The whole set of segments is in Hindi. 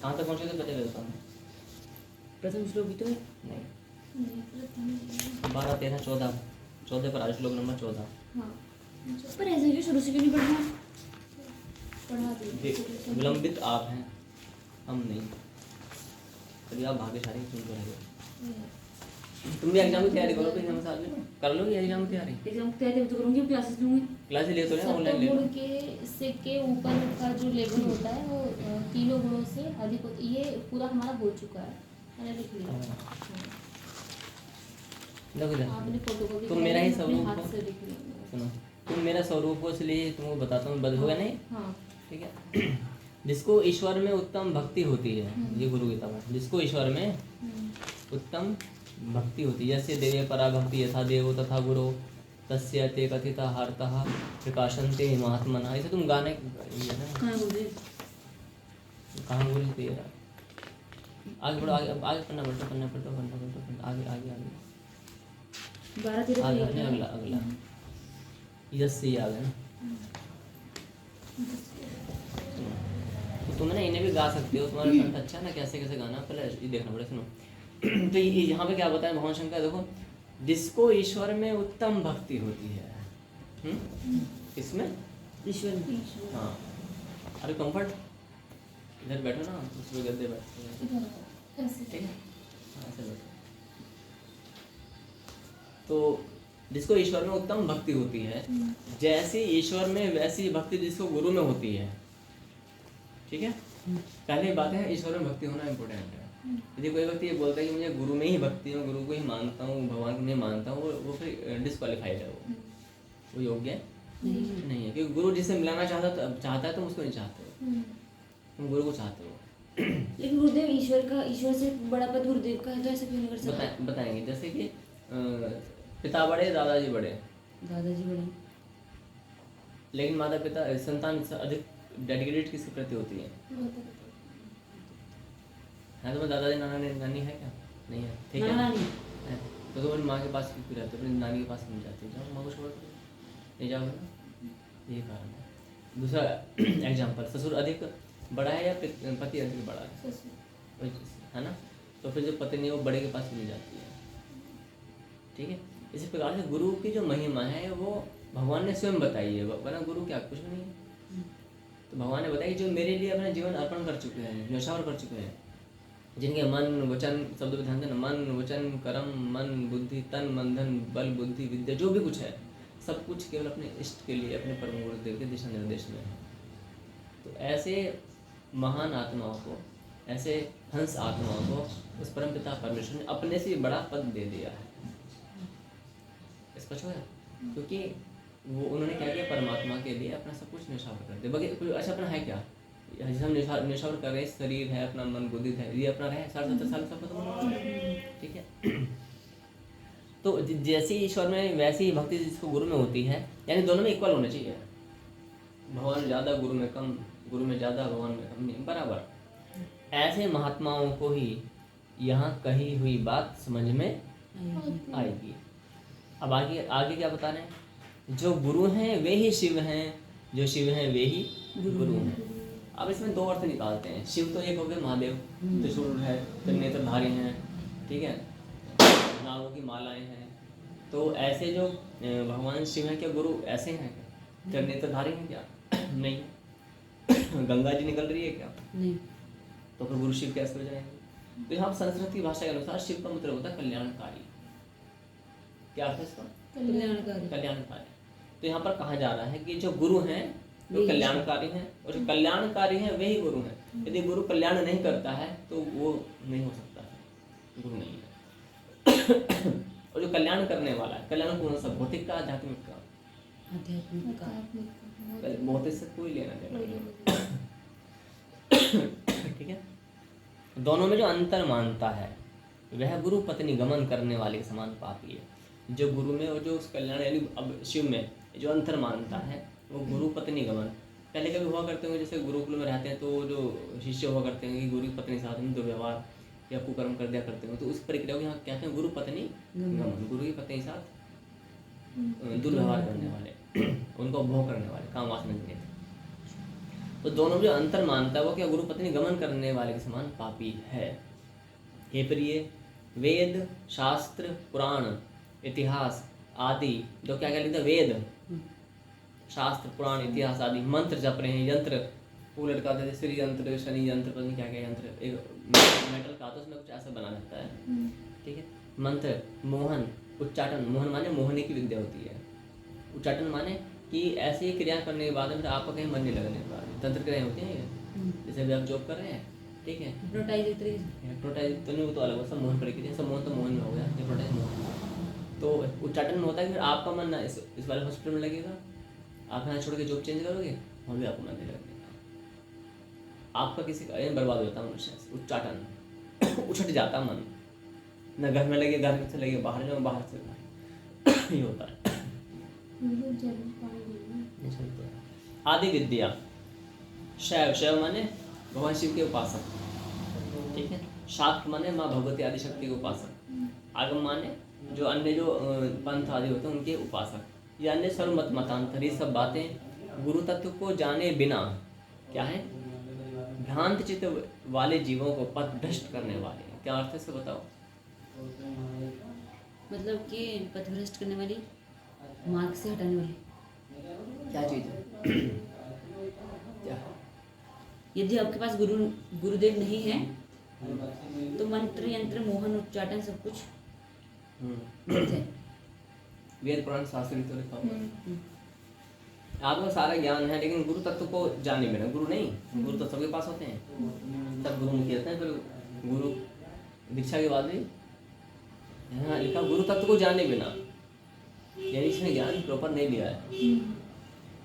कहाँ तक पहुँचे थे पहले बताता हूँ। प्रथम श्लोक भी तो है। नहीं, 12, 13, 14 पर आज श्लोक नंबर 14। हाँ, पर ऐसे क्यों शुरू से क्यों नहीं पढ़ना? पढ़ा दिया। विलंबित आप हैं, हम नहीं। चलिए आप भाग्यशाली सुन तो रहे। तुम भी एग्जाम की तैयारी करो, एग्जाम साल में कर लो ये एग्जाम की तैयारी। एग्जाम की तैयारी तो करूँगी, क्लासेस लूँगी। क्लासेस ले तो रहे, ऑनलाइन ले लो। सत्तर गुण के ऊपर का जो लेवल होता है वो 3 गुणों से अधिक होता है। ये पूरा हमारा हो चुका है, मैंने लिख लिया। आपने फोटोकॉपी तुम मेरा ही अपने स्वरूप हाथ हो, से लिख लिया। सुनो तुम मेरा स्वरूप हो, इसलिए तुमको बताता हूँ, बदल होगा नहीं। हाँ, ठीक है। जिसको ईश्वर में उत्तम भक्ति होती है, ये गुरु गीता में, जिसको ईश्वर में उत्तम भक्ति होती है, जैसे देवे परा भक्ति यथा देवो तथा गुरु तस्य ते कथिता हार्तः प्रकाशन्ते महात्मना। ऐसे तुम गाने ये ना कहाँ बोले? कहाँ बोली तो ये आगे बढ़ो, आगे पढ़ना पड़ता, आगे 12-13 आगे अगला यस से ही आ गया ना। तो तुम ना इन्हें भी गा सकते हो, तुम्हारा कंठ अच्छा है ना, कैसे कैसे गाना पहले ये देखना पड़ेगा। सुनो तो ये यहाँ पे क्या बताया भगवान शंकर, देखो जिसको ईश्वर में उत्तम भक्ति होती है। इसमें ईश्वर में। हाँ, अरे कंफर्ट इधर बैठो ना, दूसरे गद्दे बैठो, ठीक है, हाँ ऐसे बैठो। तो जिसको ईश्वर में उत्तम भक्ति होती है, जैसी ईश्वर में वैसी भक्ति जिसको गुरु में होती है। ठीक है, पहले बात है ईश्वर में भक्ति होना इम्पोर्टेंट है। यदि कोई व्यक्ति ये बोलता है कि मुझे गुरु में ही भक्ति है, गुरु को ही मानता हूँ, भगवान को नहीं मानता हूँ, वो फिर डिस्क्वालीफाइड है, वो योग्य नहीं है। क्योंकि गुरु जिसे मिलाना चाहता है तुम उसको नहीं चाहते हो, तुम गुरु को चाहते हो। लेकिन गुरुदेव ईश्वर से बड़ा पद गुरुदेव का है, तो ऐसा क्यों नहीं कर सकते? बताएंगे, जैसे कि पिता बड़े, दादाजी बड़े, दादाजी बड़े, लेकिन माता पिता संतान से अधिक डेडिकेटेड किसके प्रति होती है? तो मैं दादाजी नानी है क्या? नहीं है, ठीक है। तो तुम माँ के पास क्यों रहते हो, अपनी नानी के पास नहीं जाते? जाओ माँ को छोड़ दो, नहीं जाओगे ना, ये कारण है। दूसरा एग्जाम्पल, ससुर अधिक बड़ा है या पति अधिक बड़ा है? है ना, तो फिर जो पत्नी है वो बड़े के पास नहीं जाती है। ठीक है, इसी प्रकार से गुरु की जो महिमा है वो भगवान ने स्वयं बताई है, वरना गुरु क्या कुछ नहीं है। तो भगवान ने बताया कि जो मेरे लिए अपना जीवन अर्पण कर चुके हैं, न्यौछावर कर चुके हैं, जिनके मन वचन, शब्द पे ध्यान देना, मन वचन कर्म, मन बुद्धि तन मन धन बल बुद्धि विद्या, जो भी कुछ है सब कुछ केवल अपने इष्ट के लिए, अपने परम गुरुदेव के दिशा निर्देश में है। तो ऐसे महान आत्माओं को, ऐसे हंस आत्माओं को उस परम पिता परमेश्वर ने अपने से बड़ा पद दे दिया है। स्पष्ट हो गया? क्योंकि वो उन्होंने क्या किया, परमात्मा के लिए अपना सब कुछ न्यौछावर कर दिया। बाकी कुछ अच्छा अपना है क्या, जिसे हम न्यौछावर कर रहे हैं, शरीर है अपना, मन बुद्धि है, ये अपना रहे 60-70 साल सब खत्म। ठीक है, तो जैसी ईश्वर में वैसी ही भक्ति जिसको गुरु में होती है, यानी दोनों में इक्वल होना चाहिए। भगवान ज़्यादा गुरु में कम, गुरु में ज़्यादा भगवान में कम नहीं, बराबर। ऐसे महात्माओं को ही यहाँ कही हुई बात समझ में आएगी। अब आगे क्या बता रहे हैं, जो गुरु हैं वे ही शिव हैं, जो शिव हैं वे ही गुरु हैं। अब इसमें दो अर्थ निकालते हैं। शिव तो एक हो गए महादेव, त्रिशूल है, त्रिनेत्रधारी हैं, ठीक है, नागों की मालाएं हैं। तो ऐसे जो भगवान शिव हैं, क्या गुरु ऐसे हैं क्या? त्रिनेत्रधारी हैं क्या? नहीं। गंगा जी निकल रही है क्या? नहीं। तो फिर गुरु शिव कैसे हो जाएंगे? तो यहाँ संस्कृत की भाषा के अनुसार शिव का मतलब होता है कल्याणकारी। क्या अर्थ है इसका? कल्याणकारी। तो यहाँ पर कहा जा रहा है कि जो गुरु हैं वो कल्याणकारी हैं, और जो कल्याणकारी हैं वे ही गुरु हैं। यदि गुरु कल्याण नहीं करता है तो वो नहीं हो सकता है, गुरु नहीं है। और जो कल्याण करने वाला है, कल्याण कौन सा, भौतिक का आध्यात्मिक का? आध्यात्मिक का। भौतिक से कोई लेना देना। ठीक है, दोनों में जो अंतर मानता है वह गुरु पत्नी गमन करने वाले के समान पापी है। जो गुरु में और जो उस कल्याण यानी अब शिव में जो अंतर मानता है वो गुरु पत्नी गमन। पहले कभी हुआ करते होंगे, जैसे गुरुकुल में रहते हैं तो जो शिष्य हुआ करते हैं कि गुरु पत्नी के साथ में दुर्व्यवहार या कुकर्म कर दिया करते हैं, तो उस प्रक्रिया को यहाँ कहते हैं गुरु पत्नी गमन। गुरु की पत्नी के साथ दुर्व्यवहार करने वाले, उनको उपभोग करने वाले, काम वासना जनित। तो दोनों जो अंतर मानता है वो क्या गुरु पत्नी गमन करने वाले के समान पापी है। हे प्रिय, वेद शास्त्र पुराण इतिहास आदि जो क्या क्या लिखा, वेद शास्त्र पुराण इतिहास आदि मंत्र जप रहे हैं, यंत्र वो लटकाते थे, श्री यंत्र शनि यंत्र पता नहीं क्या क्या यंत्र, एक मेटल का तो उसमें कुछ ऐसा बना रहता है, ठीक है। मंत्र, मोहन, उच्चाटन, मोहन माने मोहने की विद्या होती है, उच्चाटन माने कि ऐसी क्रिया करने के बाद में आपका कहीं मन नहीं लगने के बाद तंत्र क्रियाएं होती हैं ये, जैसे अभी आप जॉब कर रहे हैं, ठीक है। हिप्नोटाइज एक तरीके से। हिप्नोटाइज तो नहीं, वो तो अलग हो, सब मोहन प्रक्रिया, सब मोहन तो मोहन में हो गया, हिप्नोटाइज मोहन। तो उच्चाटन में होता है कि फिर आपका मन ना इस वाले हॉस्पिटल में लगेगा, आप यहाँ छोड़ के जॉब चेंज करोगे वहाँ भी आपको मन नहीं लगेगा, आपका किसी का बर्बाद हो जाता है मनुष्य, उच्चाटन उछट जाता मन, न घर में लगे, घर से लगे बाहर जाओ, बाहर से बाहर ये होता है। आदि विद्या, शैव, शैव माने भगवान शिव के उपासक, ठीक है। शाक्त माने माँ भगवती आदि शक्ति के उपासक, आगम माने जो अन्य जो पंथ आदि होते हैं उनके उपासक, ये अन्य सर्वमत मतांतर, ये सब बातें गुरु तत्व को जाने बिना क्या है, भ्रांत चित्त वाले जीवों को पथ भ्रष्ट करने वाले। क्या अर्थ है इसका बताओ? मतलब कि पथभ्रष्ट करने वाली, मार्ग से हटाने वाली क्या चीज है? क्या? यदि आपके पास गुरुदेव नहीं है तो मंत्र यंत्र मोहन उच्चाटन सब कुछ व्यर्थ है। वेद पुराण शास्त्र तो लिखा हुआ, आपको सारा ज्ञान है लेकिन गुरु तत्व को जाने बिना, गुरु नहीं, गुरु तो सबके पास होते हैं, सब गुरुमुखी रहते हैं, फिर गुरु दीक्षा के बाद भी यहाँ लिखा गुरु तत्व को जाने बिना, यानी इसने ज्ञान प्रॉपर नहीं लिया है।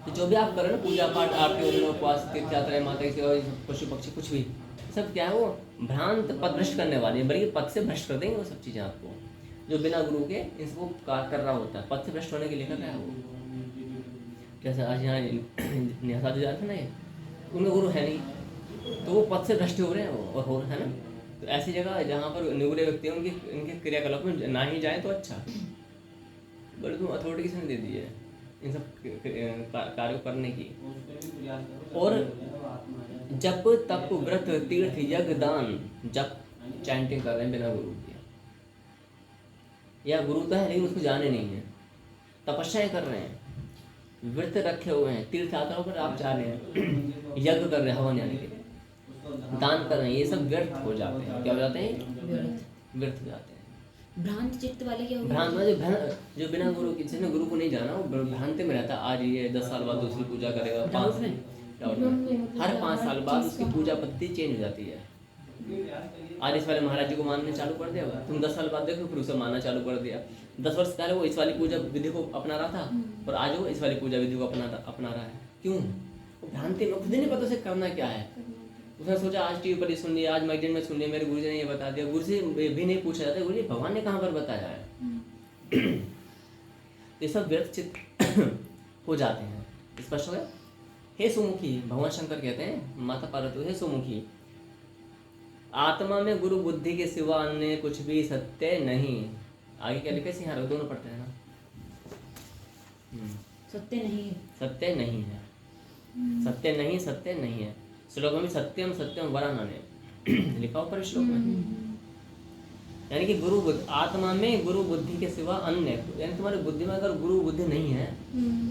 तो जो भी आप कर रहे हो, पूजा पाठ, आपके ओर उपवास, तीर्थयात्रा, माता की सेवा, पशु पक्षी कुछ भी, सब क्या है वो भ्रांत पथ भ्रष्ट करने वाली है, बल्कि पथ से भ्रष्ट कर देंगे वो सब चीज़ें आपको, जो बिना गुरु के इसको कर रहा होता है, पथ से भ्रष्ट होने के लिए कर रहा है वो। जैसे आज यहाँ निहसा जो जाते हैं ना, ये उनका गुरु है नहीं तो वो पथ से भ्रष्ट हो रहे हैं वो, और हो है ना। तो ऐसी जगह जहाँ पर निगुरे व्यक्ति हैं उनके इनके क्रियाकलाप में ना ही जाए तो अच्छा, बड़े तुम अथॉरिटी किसने दे दी है इन सब कार्यों करने की। और जप तप व्रत तीर्थ यज्ञ दान जप चैंटिंग कर रहे हैं बिना गुरु के, या गुरु तो है लेकिन उसको जाने नहीं है, तपस्याएं कर रहे हैं, व्रत रखे हुए हैं, तीर्थ यात्राओं पर आप जा रहे हैं, यज्ञ कर रहे हैं, हवन यानी कि दान कर रहे हैं, ये सब व्यर्थ हो जाते हैं। क्या हो जाते हैं? व्यर्थ हो जाते हैं। भ्रांत चित्त वाले क्या होगा? भ्रांत जो बिना गुरु की, जिसने गुरु को नहीं जाना वो भ्रांति में रहता है। आज ये 10 साल बाद दूसरी पूजा करेगा, डाउट में हर 5 साल बाद उसकी पूजा पद्धति चेंज हो जाती है। आज इस वाले महाराज जी को मानने चालू कर दिया, तुम 10 साल बाद देखो फिर उसे मानना चालू कर दिया। 10 वर्ष पहले वो इस वाली पूजा विधि को अपना रहा था और आज वो इस वाली पूजा विधि को अपना रहा है। क्यों? वो भ्रांति में, खुद नहीं पता उसे करना क्या है। उसने सोचा आज टीवी पर ही सुन लिया, आज मैगजीन में सुन लिया, मेरे गुरु जी ने ये बता दिया। गुरु से भी नहीं पूछा जाता गुरु जी भगवान ने कहाँ पर बताया है। ये सब व्यर्थ चित्त हो जाते हैं। स्पष्ट हो गया? हे सुमुखी, भगवान शंकर कहते हैं माता पार्वती, हे सुमुखी, आत्मा में गुरु बुद्धि के सिवा अन्य कुछ भी सत्य नहीं। आगे क्या लिखे सिंहार, दोनों पढ़ते हैं ना। सत्य नहीं है, सत्य नहीं है, सत्य नहीं, सत्य नहीं है। श्लोक में भी सत्यम सत्यम वरानने लिखा ऊपर श्लोक में। यानी कि गुरु बुद्धि, आत्मा में गुरु बुद्धि के सिवा अन्य, यानी तुम्हारी बुद्धि में अगर गुरु बुद्धि नहीं है,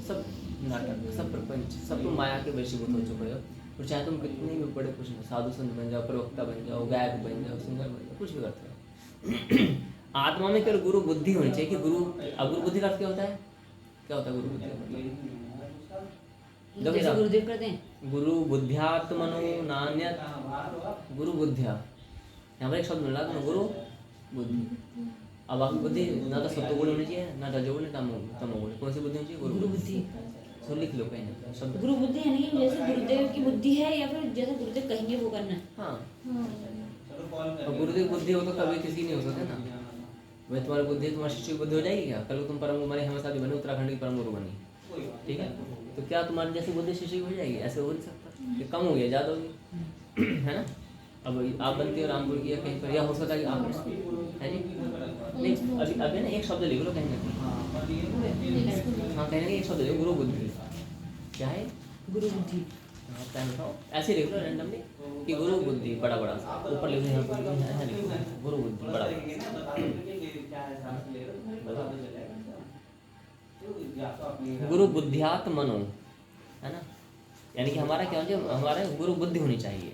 सब नाटक, सब प्रपंच, सब तुम माया के वशीभूत हो चुके हो। और चाहे तुम कितने भी बड़े कुछ साधु संत बन जाओ, प्रवक्ता बन जाओ, गायक बन जाओ, सिंगर बन जाओ, कुछ भी करते हो, आत्मा में केवल गुरु बुद्धि होनी चाहिए। कि गुरु, अगुरु बुद्धि का अर्थ क्या होता है? क्या होता है गुरु बुद्धि? जैसे गुरुदेव करते हैं गुरु बुद्ध्यात्मनो नान्यत, गुरु बुद्धिया, यहाँ पर एक शब्द मिल रहा है गुरु बुद्धि। अब आपकी बुद्धि ना तो सत्वगुण होनी चाहिए, ना रजोगुण, ना तमोगुण, कौन सी बुद्धि होनी चाहिए? गुरु बुद्धि। सो लिख लो कहीं शब्द। गुरु बुद्धि यानी कि जैसे गुरुदेव की बुद्धि है या फिर जैसे गुरुदेव कहेंगे वो करना है। हाँ, और गुरुदेव बुद्धि हो तो कभी किसी नहीं हो सकते ना। वही तुम्हारी बुद्धि, तुम्हारी शिष्य की बुद्धि हो जाएगी क्या? कल तुम परम गुरु हमारे साथ बने, उत्तराखंड की परम गुरु बनी, ठीक है, तो क्या तुम्हारी जैसी बुद्धि शिष्य की हो जाएगी? ऐसे हो नहीं सकता। ये कम हो गया, ज़्यादा हो गई, है ना। अब आप बनती हो रामपुर की या कहीं पर, या हो सकता है कि आप है जी नहीं। अभी ना एक शब्द लिख लो कहीं ना, हाँ कहने एक शब्द लिखो, गुरु बुद्धि। क्या है? गुरु बुद्धि। हाँ, पेन उठाओ, ऐसे लिख लो रैंडमली कि गुरु बुद्धि बड़ा बड़ा सा, ऊपर लिखो, यहाँ पर लिखो, यहाँ लिखो गुरु बुद्धि बड़ा बड़ा। गुरु बुद्धियात मनो, है ना, यानी कि हमारा क्या होना चाहिए, हमारा गुरु बुद्धि होनी चाहिए।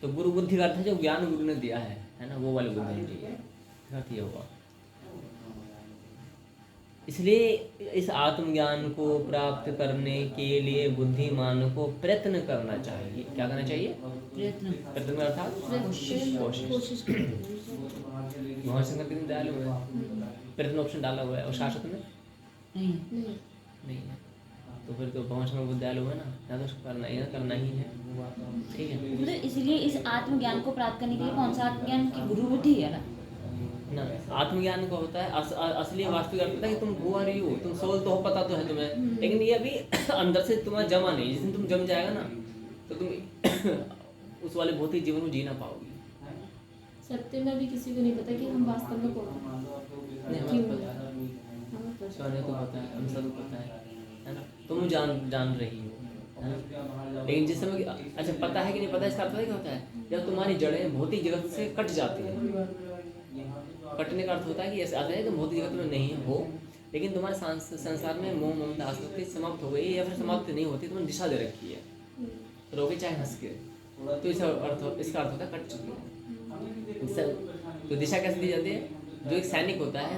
तो गुरु बुद्धि का अर्थ है जो ज्ञान गुरु ने दिया है ना, वो वाली बुद्धि होनी चाहिए, अर्थ ये होगा। इसलिए इस आत्मज्ञान को प्राप्त करने के लिए बुद्धिमान को प्रयत्न करना चाहिए। क्या करना चाहिए? प्रयत्न। प्रयत्न अर्थात कोशिश करते मोहन शंकर कितने दयालु हुए, प्रयत्न ऑप्शन डाला हुआ है, और शाश्वत में नहीं नहीं है। तो फिर तो भगवान शंकर बहुत दयालु है ना, या तो करना ही है, ठीक है मतलब इसलिए इस आत्मज्ञान को प्राप्त करने के लिए कौन सा आत्मज्ञान की गुरु बुद्धि है ना। ना। आत्मज्ञान को होता है असली वास्तविक अर्थ होता है कि तुम हु आर यू, तुम सोल तो हो, पता तो है तुम्हें, लेकिन ये अभी अंदर से तुम्हारा जमा नहीं। जिस दिन तुम जम जाएगा ना तो तुम उस वाले भौतिक जीवन को जी ना पाओगी। सत्य में भी किसी को नहीं पता कि हम वास्तव में कौन हैं। नहीं, हमें पता है, हमें पता सोने को पता है, हम सब पता है ना, तुम जान रही हो, है ना? लेकिन जिस समय अच्छा पता है कि नहीं पता, इसका अर्थ क्या होता है, जब तुम्हारी जड़ें भौतिक जगत से कट जाती हैं। कटने का अर्थ होता है कि ऐसा है कि भौतिक जगत में नहीं हो, लेकिन तुम्हारे संसार में मोह ममता आसक्ति समाप्त हो गई, या फिर समाप्त नहीं होती, तुमने दिशा दे रखी है, रोके चाहे हंस के, तो इसका अर्थ होता है कट चुकी है। तो दिशा कैसे दी जाती है? जो एक सैनिक होता है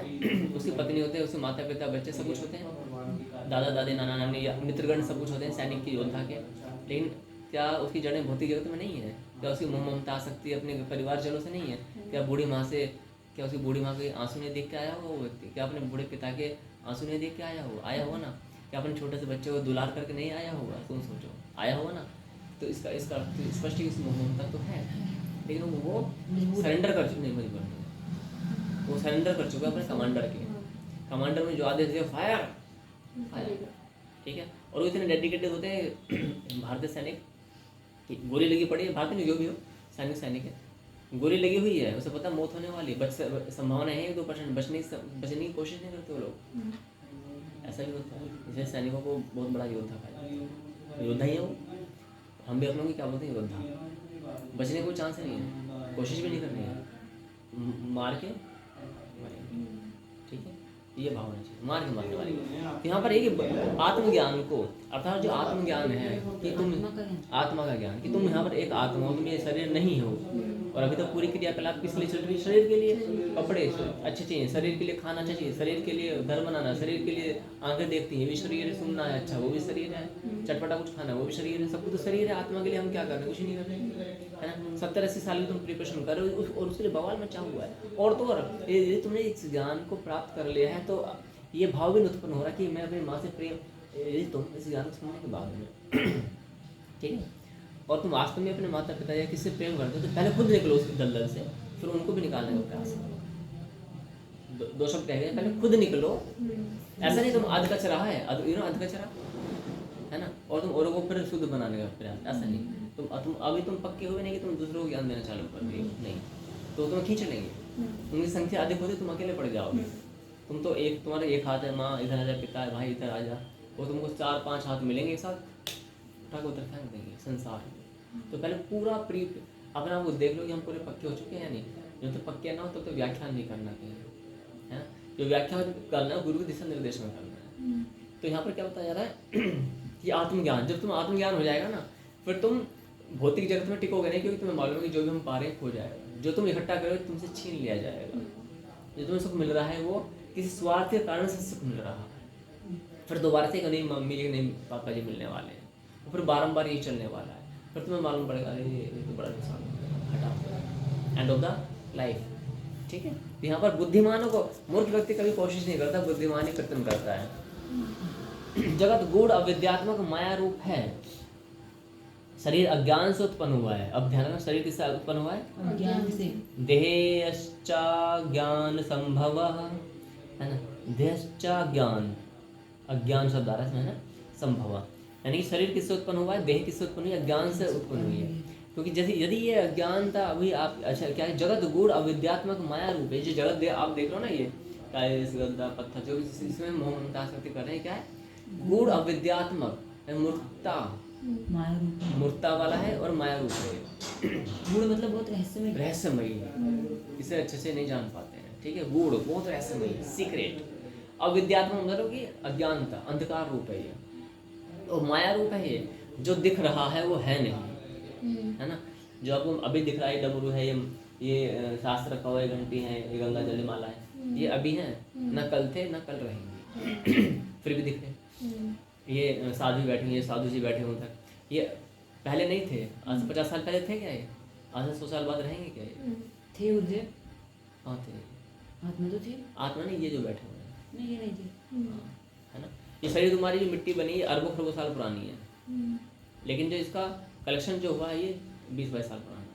उसकी पत्नी होते हैं, उसके माता पिता बच्चे सब कुछ होते हैं, दादा दादी नाना नानी या मित्रगण सब कुछ होते हैं सैनिक की, योद्धा के। लेकिन क्या उसकी जड़ें भौतिक जगत में नहीं है? क्या उसकी मोह ममता आसक्ति अपने परिवारजनों से नहीं है? क्या बूढ़ी माँ से, क्या उसकी बूढ़ी माँ के आंसू नहीं देख के आया होगा वो व्यक्ति? क्या अपने बूढ़े पिता के आंसू नहीं देख के आया होगा ना? क्या अपने छोटे से बच्चे को दुलार करके नहीं आया होगा? तुम सोचो, आया होगा ना? तो इसका स्पष्ट ही मोह ममता तो है, लेकिन वो सरेंडर कर चुके, नहीं मजबूर नहीं, वो सरेंडर कर चुका है अपने कमांडर के। कमांडर में जो आदेश दिया फायर, ठीक है। और वो इतने डेडिकेटेड होते हैं भारतीय सैनिक कि गोली लगी पड़ी है, भारतीय नहीं जो भी हो, सैनिक है, गोली लगी हुई है, उसे पता मौत होने वाली, संभावना है 2%, बचने की कोशिश नहीं करते वो लोग। ऐसा भी होता है, इसलिए सैनिकों को बहुत बड़ा योद्धा कहा, योद्धा ही है वो। हम भी अपनों की क्या बोलते हैं, योद्धा। बचने का कोई चांस नहीं है, कोशिश भी नहीं करनी है, मार के, ठीक है, ये भावना चाहिए, मार के मारने वाली। तो यहाँ पर एक आत्मज्ञान को, अर्थात जो आत्मज्ञान है कि तुम आत्मा का ज्ञान, कि तुम यहाँ पर एक आत्मा हो, तुम ये शरीर नहीं हो, और अभी तो पूरी क्रियाकलाप किस लिए चल रही है? शरीर के लिए, कपड़े अच्छे चाहिए, शरीर के लिए खाना अच्छा चाहिए, शरीर के लिए घर बनाना, शरीर के लिए आंखें देखती हैं, ये भी शरीर है, सुनना है अच्छा वो भी शरीर है, चटपटा कुछ खाना वो भी शरीर है, सब कुछ तो शरीर है। आत्मा के लिए हम क्या कर रहे हैं? कुछ नहीं कर रहे हैं, है ना। 70-80 साल की तुम प्रिपरेशन कर रहे हो और उसके लिए बवाल मचा हुआ है। और तो और यदि तुमने इस ज्ञान को प्राप्त कर लिया है तो ये भाव भी उत्पन्न हो रहा है कि मैं अपनी माँ से प्रेम, यदि तुम इस ज्ञान को सुनने के बाद में ठीक है, और तुम वास्तव में अपने माता पिता या किससे प्रेम करते हो, तो पहले खुद निकलो उस दलदल से, फिर उनको भी निकालने का प्रयास करो। दो शब्द कह गए, पहले खुद निकलो। ऐसा नहीं तुम अध कचरा है, अध कचरा है ना, और तुम औरों को फिर शुद्ध बनाने का प्रयास, ऐसा नहीं। तुम अभी तुम पक्के हुए नहीं कि तुम दूसरों को ज्ञान देना चालू कर दिए, नहीं, तो तुम्हें खींच लेंगे, उनकी संख्या अधिक होती, तुम अकेले पड़ जाओगे। तुम तो एक, तुम्हारा एक हाथ है, माँ इधर आ जा, पिता है, भाई इधर आ जा, और तुमको 4-5 हाथ मिलेंगे एक साथ, उठा के उधर फेंक देंगे संसार। तो पहले पूरा अपने आप को देख लो कि हम पूरे पक्के हो चुके हैं या नहीं। जब तक पक्के ना हो तब तो व्याख्यान नहीं करना कहीं, है। जो व्याख्यान करना है गुरु के दिशा निर्देश में करना है। तो यहाँ पर क्या बताया जा रहा है कि आत्मज्ञान, जब तुम आत्मज्ञान हो जाएगा ना, फिर तुम भौतिक जगत में टिकोगे नहीं, क्योंकि तुम्हें मालूम है कि जो भी हम पा रहे हैं खो जाएगा, जो तुम इकट्ठा करोगे तुमसे छीन लिया जाएगा। जो तुम्हें सुख मिल रहा है वो किसी स्वार्थ के कारण से सुख मिल रहा है, फिर दोबारा से नहीं मम्मी जी नहीं पापा जी मिलने वाले हैं, फिर बारंबार ये चलने वाला है, फिर तुम्हें मालूम पड़ेगा अरे ये तो बड़ा नुकसान हटा, एंड ऑफ द लाइफ, ठीक है। तो यहाँ पर बुद्धिमानों को, मूर्ख व्यक्ति कभी कोशिश नहीं करता, बुद्धिमान ही प्रयत्न करता है। जगत गूढ़ अविद्यात्मक माया रूप है, शरीर अज्ञान से उत्पन्न हुआ है। अब ध्यान रखना, शरीर किससे उत्पन्न हुआ है? अज्ञान से। देहश्चा ज्ञान संभव है ना, देहश्चा ज्ञान, अज्ञान शब्द आ रहा है ना, संभव, यानी शरीर किससे उत्पन्न हुआ है? देह किससे उत्पन्न हुई है? अज्ञान से उत्पन्न हुई है। क्योंकि जैसे यदि ये अज्ञानता अभी आप, अच्छा क्या है, जगत गूढ़ अविद्यात्मक माया रूप है। जो जगत आप देख लो ना, ये टाइल्स गद्दा पत्थर जो इसमें मोह ममता आसक्ति कर रहे हैं, क्या है? गूढ़ अविद्यात्मक, मूर्खता माया रूप है। मूर्ता वाला है और माया रूप है। गूढ़ मतलब बहुत रहस्यमय। रहस्यमयी है, इसे अच्छे से नहीं जान पाते हैं, ठीक है। गूढ़ बहुत रहस्यमयी, सीक्रेट। अविद्यात्मक मतलब कि अज्ञानता, अंधकार रूप है ये। और माया रूप है ये, जो दिख रहा है वो है नहीं, है ना। जो आपको अभी दिख रहा है, डमरू है, ये शास्त्र रखा हुआ है, घंटी है, ये गंगा जल माला है, ये अभी है, न कल थे न कल रहेंगे, फिर भी दिख रहे। ये साधु बैठे, ये साधु जी बैठे हों तक, ये पहले नहीं थे। आज से 50 साल पहले थे क्या ये? आज से 100 साल बाद रहेंगे क्या ये? थे गुरुदेव, हाँ थे। आत्मा तो थी। आत्मा नहीं, ये जो बैठे हुए हैं, नहीं ये नहीं थी। है ना। ये शरीर तुम्हारी जो मिट्टी बनी है अरबों खरबों साल पुरानी है, लेकिन जो इसका कलेक्शन जो हुआ है ये 20-22 साल पुराना है।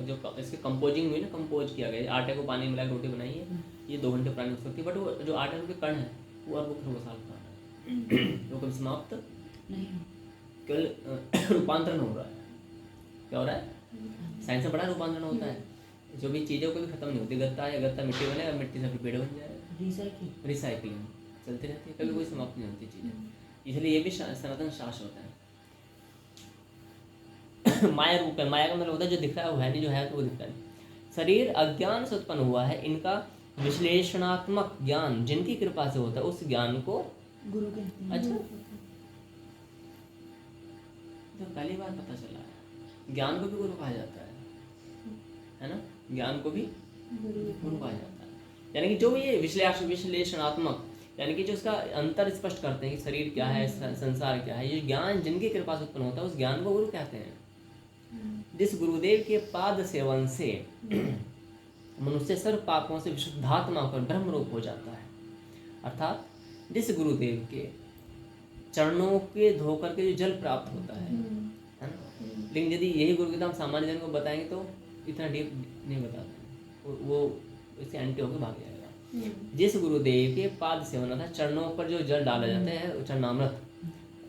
जो इसकी कंपोजिंग हुई ना, कंपोज किया गया, आटे को पानी मिला के रोटी बनाई है, ये 2 घंटे पुरानी हो सकती है, बट वो जो आटे के कण है वो अरबों खरबों साल पुराना है। वो कभी समाप्त नहीं। केवल रूपांतरण हो रहा है। क्या हो रहा है? साइंस में बड़ा रूपांतरण होता है। जो भी चीज़ें कभी खत्म नहीं होती। गत्ता है, गत्ता मिट्टी बनेगा, मिट्टी से फिर पेड़ बन जाएगा। रिसाइकलिंग चलती रहती है, कभी कोई समाप्त नहीं होती चीज़ें। इसलिए ये भी सनातन शाश्वत है। माया रूप है। माया का मतलब होता है जो दिख रहा है वो है नहीं, जो है तो वो दिखता नहीं। शरीर अज्ञान से उत्पन्न हुआ है, इनका विश्लेषणात्मक ज्ञान जिनकी कृपा से होता है उस ज्ञान को गुरु कहते हैं। अच्छा, तो पहली बार पता चला है। ज्ञान को भी गुरु कहा जाता है ना। ज्ञान को भी गुरु कहा जाता है। यानी कि जो ये विश्लेषणात्मक, यानी कि जो उसका अंतर स्पष्ट करते हैं कि शरीर क्या है, संसार क्या है, ये ज्ञान जिनकी कृपा से उत्पन्न होता है उस ज्ञान को गुरु कहते हैं। जिस गुरुदेव के पाद सेवन से मनुष्य सर्व पापों से विशुद्धात्मा होकर ब्रह्म रूप हो जाता है, अर्थात जिस गुरुदेव के चरणों के धोकर के जो जल प्राप्त होता है ना। लेकिन यदि यही गुरुदेव हम सामान्य जन को बताएंगे तो इतना डीप नहीं बताते, वो इससे एंटी होकर भाग जाएगा। जिस गुरुदेव के पाद सेवन अर्थात चरणों पर जो जल डाला जाता है चरणामृत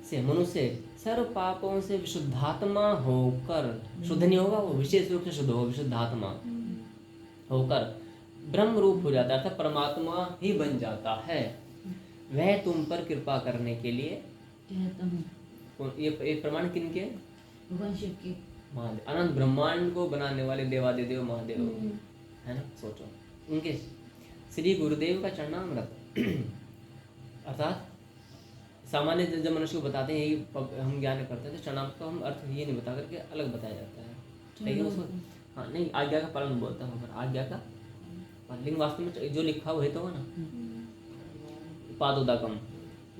से मनुष्य सर्व पापों से विशुद्धात्मा होकर, शुद्ध नहीं होगा वो, विशेष रूप से शुद्ध होगा, विशुद्धात्मा होकर ब्रह्म रूप हो जाता है, अर्थात परमात्मा ही बन जाता है। वह तुम पर कृपा करने के लिए कहता हूँ। ये प्रमाण किनके? भगवान शिव के। महादेव, अनंत ब्रह्मांड को बनाने वाले देवादिदेव महादेव, है ना। सोचो उनके श्री गुरुदेव का चरणामृत अर्थात सामान्य जब मनुष्य को बताते हैं यही हम ज्ञान करते हैं तो चरणामृत का हम अर्थ ये नहीं बता करके अलग बताया जाता है, लेकिन उसको हाँ नहीं आज्ञा का पालन बोलता हूँ, आज्ञा का लेकिन वास्तव में जो लिखा वही तो होगा ना। पादोदकम,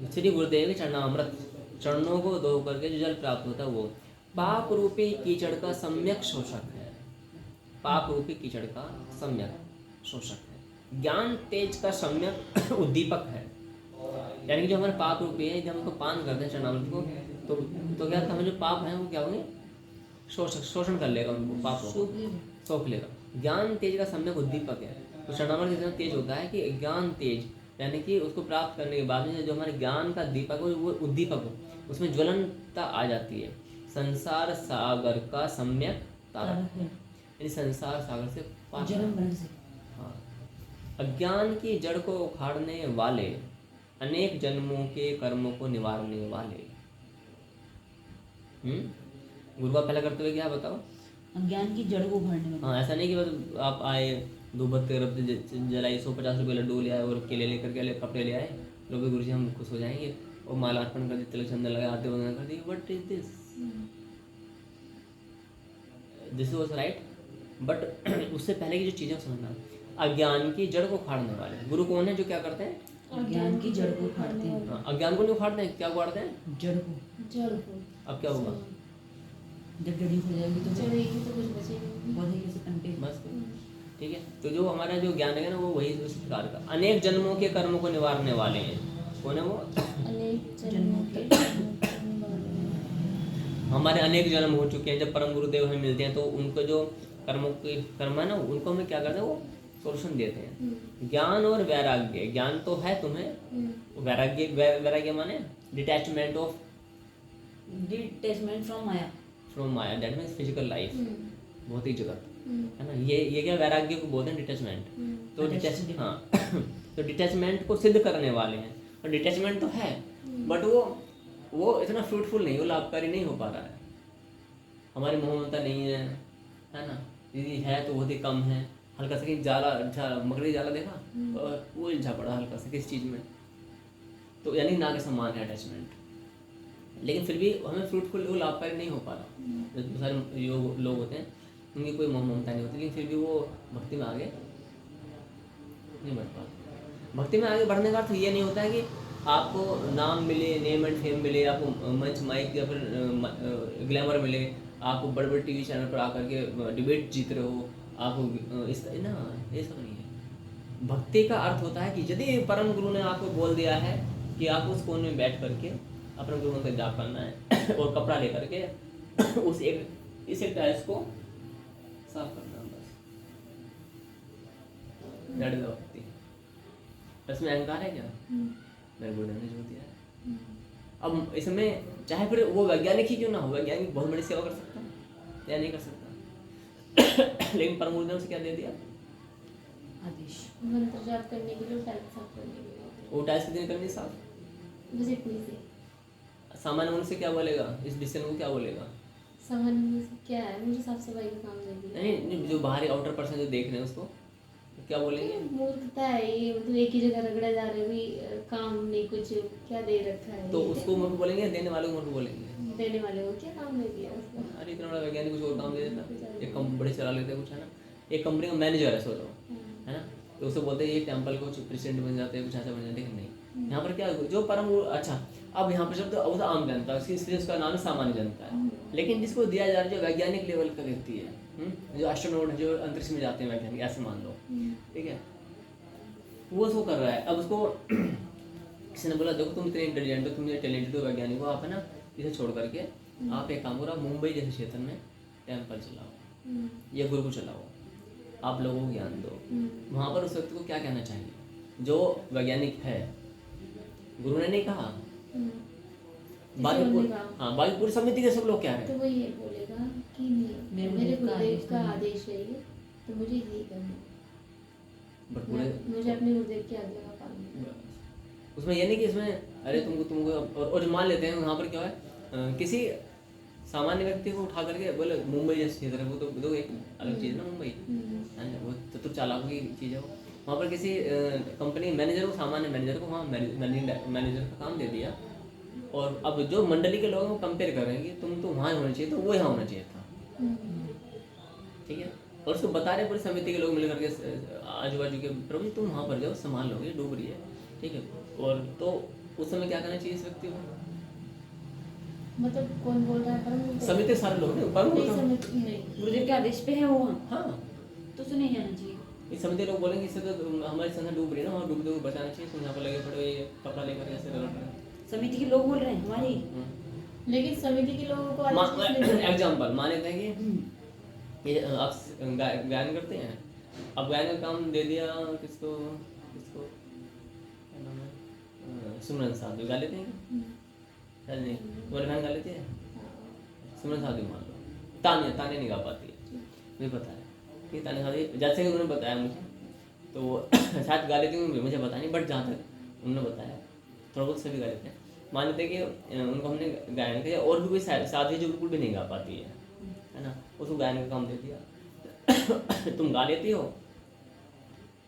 श्री गुरुदेव के चरणामृत, चरणों को धो करके जो जल प्राप्त होता है वो पाप रूपी कीचड़ का सम्यक शोषक है। पाप रूपी कीचड़ का सम्यक शोषक है। ज्ञान तेज का सम्यक उद्दीपक है। यानी कि जो हमारे पाप रूपी है, जब हम उसको पान करते हैं चरणामृत को तो क्या हमें जो पाप हैं वो क्या होंगे? शोषण कर लेगा उनको, पापों को सोख लेगा। ज्ञान तेज का सम्यक उद्दीपक है। तो चरणामृत इतना तेज होता है कि ज्ञान तेज, यानी कि उसको प्राप्त करने के बाद में जो हमारे ज्ञान का दीपक हो वो उद्दीपक हो, उसमें ज्वलनता आ जाती है। संसार सागर का सम्यक तारक है, यानी संसार सागर से पार। हाँ, अज्ञान की जड़ को उखाड़ने वाले, अनेक जन्मों के कर्मों को निवारने वाले। गुरु का पहला करते हुए क्या बताओ? अज्ञान की जड़ को उखाड़ने वाले। हाँ, ऐसा नहीं कि बस आप आए, दो बत्ती जलाई, 150 रुपये लड्डू ले आए और केले लेकर के कपड़े ले आए, लोग गुरु जी हम खुश हो जाएंगे और माला अर्पण कर दी, तिलक चंदन लगा, आरती वंदना कर दी। What is this? This was right, but उससे पहले की जो चीज़ें समझना। अज्ञान की जड़ को उखाड़ने वाले गुरु कौन है? जो क्या करते हैं? अज्ञान की जड़ को उखाड़ते हैं। हाँ, अज्ञान को नहीं उखाड़ते हैं, क्या उखाड़ते हैं? जड़ को। अब क्या होगा? जब जड़ी हो जाएगी तो कुछ बचेगा पौधे कैसे तंटे। बस ठीक है। तो जो हमारा जो ज्ञान है ना वो वही उस प्रकार का अनेक जन्मों के कर्मों को निवारने वाले हैं। कौन है वो? अनेक जन्मों के हमारे अनेक जन्म हो चुके हैं। जब परम गुरुदेव हमें मिलते हैं तो उनको जो कर्मों के कर्म है ना उनको हमें क्या करते हैं? वो सोल्यूशन देते हैं। ज्ञान और वैराग्य, ज्ञान तो है तुम्हें, वैराग्य माने detachment from Maya, that means physical life, भौतिक जगत, है ना। ये क्या वैराग्य को बोलते हैं? डिटैचमेंट। तो हाँ तो डिटैचमेंट को सिद्ध करने वाले हैं। और डिटैचमेंट तो है बट वो वो इतना फ्रूटफुल नहीं, वो लाभकारी नहीं हो पा रहा है। हमारी मोह ममता नहीं है ना, यदि है तो बहुत ही कम है। हल्का सा कहीं मकड़ी जाला देखा और वो उलझा पड़ा हल्का सा किस चीज़ में, तो यानी ना के समान है अटैचमेंट, लेकिन फिर भी हमें फ्रूटफुल वो लाभकारी नहीं हो पा रहा। जो सारे योग लोग होते हैं उनकी कोई मोह ममता नहीं होती, लेकिन फिर भी वो भक्ति में आगे नहीं बढ़ पाते। भक्ति में आगे बढ़ने का अर्थ ये नहीं होता है कि आपको नाम मिले, नेम एंड फेम मिले, आपको मंच माइक या फिर ग्लैमर मिले, आप बड़े बड़े टीवी चैनल पर आकर के डिबेट जीत रहे हो, आप इस ना, ये सब नहीं है। भक्ति का अर्थ होता है कि यदि परम गुरु ने आपको बोल दिया है कि आप उस कोने में बैठ करके अपने गुरु मंत्र जाप करना है और कपड़ा लेकर के उस इस एक टाइल्स को साफ करना है, बस दैट इज भक्ति। इसमें अहंकार है क्या? मेरे गुरु ने जो दिया है। अब इसमें चाहे फिर वो वैज्ञानिक ही क्यों ना हो, वैज्ञानिक बहुत बड़ी सेवा कर सकता है या नहीं कर सकता लेकिन परम गुरु ने उसे क्या दे दिया? आदेश। मंत्र जाप करने के लिए, टाइल्स साफ करने के लिए, वो टाइल्स कितनी करनी साफ? बस इतनी सी। सामान्य मनुष्य क्या बोलेगा, इस डिसीजन को क्या बोलेगा? सामान्य में से क्या है, मुझे साफ सफाई का काम दे दिया। नहीं, जो बाहरी आउटर पर्सन जो देख रहे हैं उसको क्या बोलेंगे? मूर्खता है ये, मतलब एक ही जगह रगड़ा जा रहे भी, काम नहीं कुछ, क्या दे रखा है। तो उसको मूर्ख बोलेंगे, देने वाले को मूर्ख बोलेंगे? देने वाले को क्या काम दे दिया उसको? अरे इतना बड़ा वैज्ञानिक कुछ और काम दे देता, एक कंपनी बड़े चला लेते कुछ, है ना। एक कंपनी का मैनेजर है सोचो, है ना, तो उसे बोलते हैं ये टेम्पल को प्रेसिडेंट बन जाते हैं, कुछ ऐसा बन जाते हैं। नहीं, यहाँ पर क्या है, जो परम गुरु, अच्छा अब यहाँ पर शब्द तो आम जनता, इसलिए उसका नाम है सामान्य जनता है। लेकिन जिसको दिया जा रहा है जो वैज्ञानिक लेवल का व्यक्ति है, जो एस्ट्रोनॉट, जो अंतरिक्ष में जाते हैं वैज्ञानिक, ऐसे मान लो, ठीक है, वो उसको कर रहा है। अब उसको किसी ने बोला देखो तुम इतने इंटेलिजेंट हो, तुम ये टैलेंटेड हो वैज्ञानिक हो, आप है ना इसे छोड़ करके आप एक काम करो, आप मुंबई जैसे क्षेत्र में टेम्पल चलाओ या गुरु को चलाओ, आप लोगों को ज्ञान दो। वहाँ पर उस व्यक्ति को क्या कहना चाहिए? जो वैज्ञानिक है, गुरु ने नहीं कहा, बाकी पूरी समिति के सब लोग क्या है, तो वो ये बोलेगा कि नहीं मेरे गुरुदेव का आदेश है ये, तो मुझे यही करना, मुझे अपने गुरुदेव की आज्ञा का पालन करना। उसमें ये नहीं कि इसमें अरे तुमको और मान लेते हैं वहाँ पर क्या है, किसी सामान्य व्यक्ति को उठा करके बोले मुंबई जैसे क्षेत्र है, वो तो एक अलग चीज़ है ना, मुंबई है ना, वो तो चालाकों की चीज़ है। वहाँ पर किसी कंपनी मैनेजर को, सामान्य मैनेजर को वहाँ मैनेजर का काम दे दिया, और अब जो मंडली के लोग हैं वो कंपेयर कर रहे हैं कि तुम तो वहाँ होना चाहिए, तो वो यहाँ होना चाहिए था, ठीक है। और उसको बता रहे पूरी समिति के लोग मिल करके, आजू बाजू के, प्रभु जी तुम वहाँ पर जाओ, संभाल लोगे, डूब रही है, ठीक है। और तो उस समय क्या करना चाहिए इस व्यक्ति को? मतलब कौन बोल रहा है? परम समिति सारे लोग हैं, परम गुरुदेव के आदेश पे है वो, हाँ, तो उसे नहीं जाना चाहिए। इस समिति लोग बोलेंगे इससे तो हमारी संस्था डूब रही है ना, वहाँ डूबते हुए बचाना चाहिए, तुम यहाँ पर लगे पड़े ये कपड़ा लेकर ऐसे लड़ रहे हैं। समिति के लोग बोल रहे हैं हमारी, लेकिन समिति के लोगों को एग्जाम्पल मान लेते हैं कि ये आप गायन करते हैं, अब गायन का काम दे दिया किसको क्या नाम है, सुमरन साहब जो गा लेते हैं, नहीं तुम्हारी बहन गा लेती है, सुमरन साहब मान लो, तानिया नहीं गा पाती है, मुझे पता है कि तानिया साहब, जैसे कि उन्होंने बताया मुझे, तो शायद गा लेती हूँ, मुझे पता नहीं, बट जहाँ तक उन्होंने बताया थोड़ा बहुत सभी गा लेते हैं। मान लेते हैं कि उनको हमने गायन किया, और भी कोई साथी जो बिल्कुल भी नहीं गा पाती है ना, उसको गायन का काम दे दिया तुम गा लेती हो,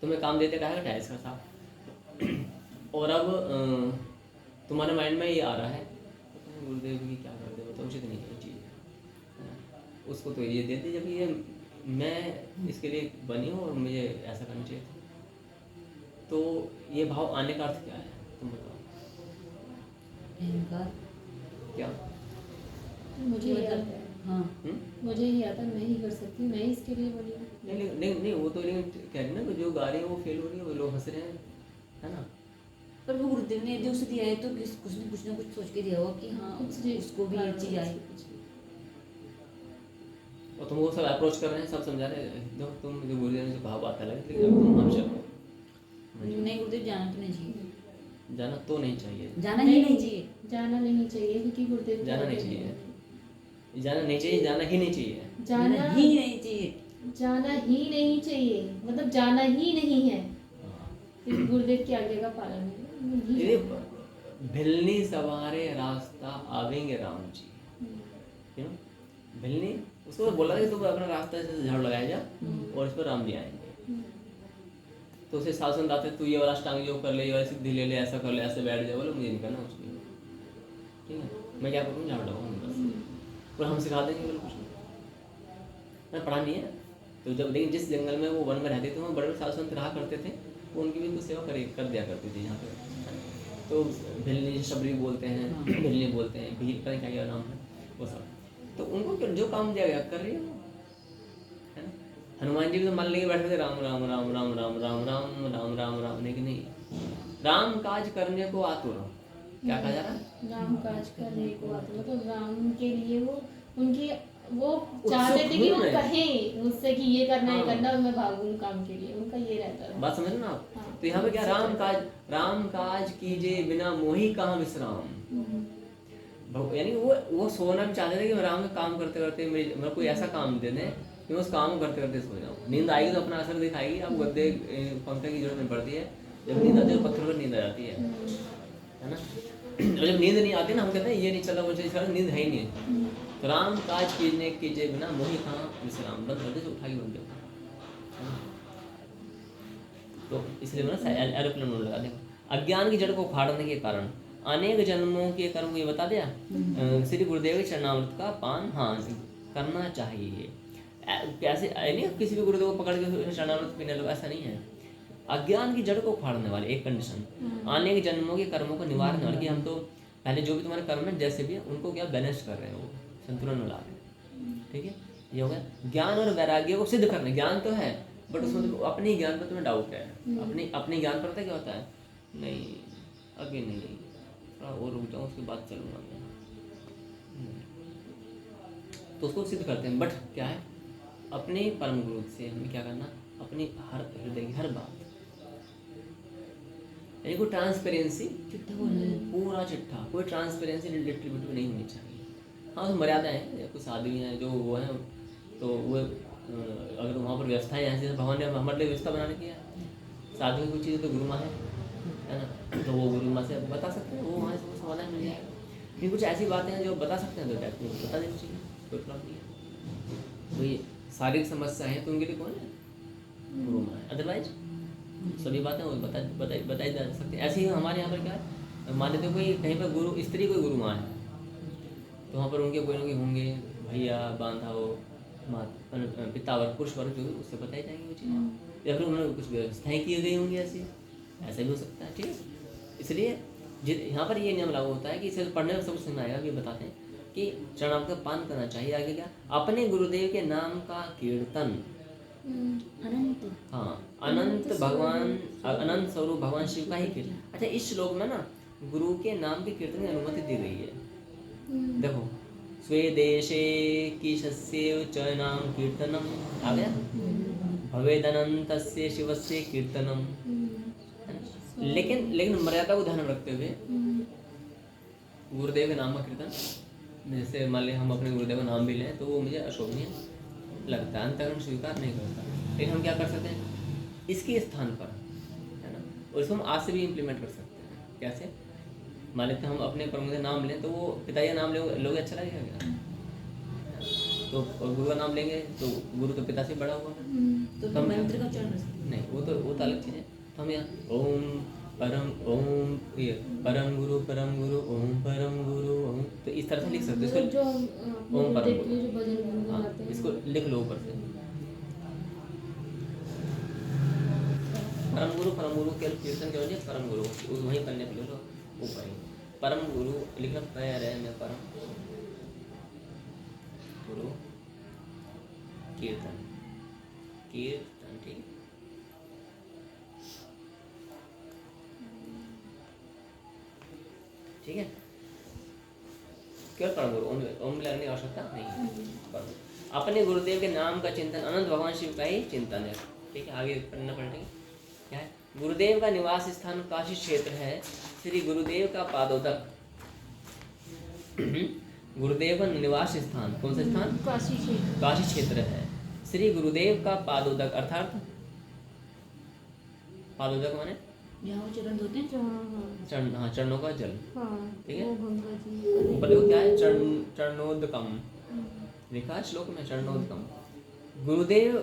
तुम्हें काम देते कहा है टाइल्स का साफ, और अब तुम्हारे माइंड में ये आ रहा है गुरुदेव की क्या कर दे, बताओ उचित नहीं है चीज़, है ना, उसको तो ये दे दी जब ये मैं इसके लिए बनी हूँ और मुझे ऐसा करना चाहिए, तो ये भाव आने का अर्थ क्या है तुम बताओ? अहंकार। क्या? मुझे ये आता है, हाँ, मुझे ये आता है, मैं ही कर सकती हूँ, मैं ही इसके लिए बनी हूँ। नहीं वो तो लेकिन कह रही ना कि जो गा रहे हैं वो फेल हो रही है, वो लोग हंस रहे हैं, है ना। पर वो गुरुदेव ने यदि उसे दिया है तो कुछ ना कुछ सोच के दिया होगा कि हाँ उसको भी ये चीज़ आए, और तुम वो सब अप्रोच कर रहे हैं, सब समझा रहे हैं, देखो तुम जो गुरुदेव से भाव आता लगे, लेकिन अब तुम हम चलो नहीं गुरुदेव जाना तो नहीं चाहिए, जाना तो नहीं चाहिए, जाना ही नहीं चाहिए, जाना नहीं चाहिए, क्योंकि गुरुदेव जाना नहीं चाहिए, जाना नहीं चाहिए, जाना ही नहीं चाहिए, जाना ही नहीं चाहिए, जाना ही नहीं चाहिए, मतलब जाना ही नहीं है, क्योंकि गुरुदेव की आज्ञा का पालन है। भिलनी सवारे रास्ता रास्ता आवेंगे राम जी, यू नो। भिलनी उसको बोला कि तुम अपना रास्ता से झाड़ू लगाया जा और इस पर राम जी आएंगे। तो उसे साधु संत आते, तू ये वाला अष्टांग योग कर ले, ये वाली सिद्धि ले ले, ऐसा कर ले, ऐसे बैठ जाए, बोले मुझे नहीं करना कुछ नहीं, ठीक है, मैं क्या करूँ, झाड़ू लगाऊंगा बस, और हम सिखा देंगे, बोले कुछ नहीं, मैं पढ़ा नहीं है। तो जब लेकिन जिस जंगल में वो वन में रहते थे वहाँ बड़े बड़े साधु संत रहा करते थे, वो उनकी भी कुछ सेवा कर दिया करते थे यहाँ पे। तो भिलनी शबरी बोलते हैं, भिलनी बोलते हैं, भील का क्या क्या नाम है वो सब, तो उनको जो काम दिया गया कर रही है वो, है ना। हनुमान जी भी तो मान लेके बैठे थे राम राम राम राम राम राम राम राम राम राम, लेकिन नहीं, राम काज करने को आतुर। क्या कहा जा रहा है, राम काज करने को आतुर, मतलब राम के लिए वो उनकी वो चाहते थे कि वो कहें मुझसे कि ये करना है, करना, और मैं भागूं काम के लिए, उनका ये रहता था। बात समझ रहे ना आप। हाँ। तो यहाँ पे क्या, राम काज कीजिए बिना मोही कहाँ विश्राम। यानी वो सोना भी चाहते थे कि मैं राम का काम करते करते मेरे कोई ऐसा काम दे दें कि मैं उस काम को करते करते सो जाऊँ। नींद आएगी तो अपना असर दिखाएगी, आप गद्दे पंखे की जरूरत नहीं पड़ती है, जब नींद आती है पत्थर पर नींद आ जाती है ना। और जब नींद नहीं आती ना, हम कहते हैं ये नहीं चला मुझे, नींद है ही नहीं। तो राम काज कीजिए बिना मोही कहाँ विश्राम, बंद कर दे, उठा के बंद दो। तो इसलिए मैंने एरोप्लेन मोड लगा देखो। अज्ञान की जड़ को उखाड़ने के कारण अनेक जन्मों के कर्म को ये बता दिया। श्री गुरुदेव के चरणामृत का पान हाँ करना चाहिए। कैसे नहीं, किसी भी गुरुदेव को पकड़ के चरणामृत पीने लो, ऐसा नहीं है। अज्ञान की जड़ को उखाड़ने वाले एक कंडीशन, अनेक जन्मों के कर्मों को निवारने वाले, कि हम तो पहले जो भी तुम्हारे कर्म है जैसे भी है उनको क्या बैलेंस कर रहे हैं, वो संतुलन में ला रहे हैं, ठीक है। ये हो गया ज्ञान और वैराग्य को सिद्ध करना। ज्ञान तो है बट उसमें तो अपने ज्ञान पर तुम्हें डाउट है, अपने ज्ञान पर क्या होता है, नहीं अभी नहीं, थोड़ा और रुक जाऊँ उसके बाद चलूँगा मैं, तो उसको सिद्ध करते हैं। बट क्या है, अपने परम गुरु से हमें क्या करना, अपनी हर हृदय की हर बात, यानी कोई ट्रांसपेरेंसी, पूरा चिट्ठा, कोई ट्रांसपेरेंसी लिटरेट नहीं होनी चाहिए। हाँ उसमें मर्यादा है, कुछ आदमी हैं जो वो हैं, तो वो अगर वहाँ पर व्यवस्थाएं हैं, जैसे भगवान ने हमारे लिए व्यवस्था बनाने की है, साधु की कुछ चीज़ तो गुरु माँ है ना, तो वो गुरु माँ से बता सकते हैं, वो वहाँ से समाधान मिल जाएगा। लेकिन कुछ ऐसी बातें हैं जो बता सकते हैं, तो टाइप को बता देनी चाहिए, कोई प्रॉब्लम नहीं है। तो ये शारीरिक समस्या है तो उनके लिए कौन है, गुरु माँ है। अदरवाइज सभी बातें वो बताई जा सकती है। ऐसे ही हमारे यहाँ पर क्या है, मान लेते कोई कहीं पर गुरु स्त्री कोई गुरु माँ है, तो वहाँ पर उनके कोई ना कोई होंगे भैया, बांधा हो, पिता वर्ग, पुरुष वर्ग, जो उससे बताई जाएंगी वो चीज़ें, या फिर उन्होंने कुछ व्यवस्थाएँ की गई होंगी ऐसी, ऐसा भी हो सकता है, ठीक है। इसलिए यहाँ पर ये नियम लागू होता है कि इसे पढ़ने में सब समझ आएगा। ये बताते हैं कि चरणामृत का पान करना चाहिए। आगे क्या, अपने गुरुदेव के नाम का कीर्तन, अनंत, हाँ अनंत भगवान, अनंत स्वरूप भगवान शिव का ही कीर्तन। अच्छा इस श्लोक में ना गुरु के नाम के कीर्तन की अनुमति दी गई है। देखो, स्वे देशे कीशस्येव च नाम कीर्तनम, आ गया, भवेदनंतस्य शिवस्य कीर्तनम। लेकिन मर्यादा को ध्यान में रखते हुए गुरुदेव के नाम का कीर्तन, जैसे मान लें हम अपने गुरुदेव का नाम भी लें तो वो मुझे अशोभनीय लगता है, अंतःकरण स्वीकार नहीं करता। लेकिन हम क्या कर सकते हैं, इसके स्थान पर, है ना, और इसको हम आज से भी इम्प्लीमेंट कर सकते हैं। कैसे, मान लेते हैं हम अपने प्रमुख का नाम लें तो वो पिता का नाम लोगे अच्छा लगेगा क्या, तो और गुरु का नाम लेंगे तो गुरु तो पिता से बड़ा हुआ, तो हम मंत्र का उच्चारण नहीं, वो तो अलग चीज़ है। तो हम यहाँ ओम ये परम गुरु ओम परम गुरु ओम, तो इस तरह से लिख सकते हो इसको, ओम परम गुरु, हाँ इसको लिख लो ऊपर से, परम गुरु केवल कीर्तन के वजह परम गुरु वहीं पढ़ने के लिए ऊपर ही परम गुरु लिखना पैर है में परम गुरु कीर्तन, कीर्तन, ठीक है। ठीक है, केवल परम गुरु, ओम लगने की आवश्यकता नहीं है। अपने गुरुदेव के नाम का चिंतन, अनंत भगवान शिव का ही चिंतन है, ठीक है। आगे पढ़ना पड़ेगा क्या है, गुरुदेव का निवास स्थान काशी क्षेत्र है, श्री गुरुदेव का पादोदक। गुरुदेव का निवास स्थान कौन सा स्थान, काशी क्षेत्र है, श्री गुरुदेव का पादोदक, अर्थात पादोदक माने जहाँ वो चरण धोते हैं। चरण, हाँ, चरणों का जल, ठीक है। वो गंगा जी ऊपर देखो क्या है, चरणोदकम लिखा है श्लोक में, चरणोदकम। गुरुदेव,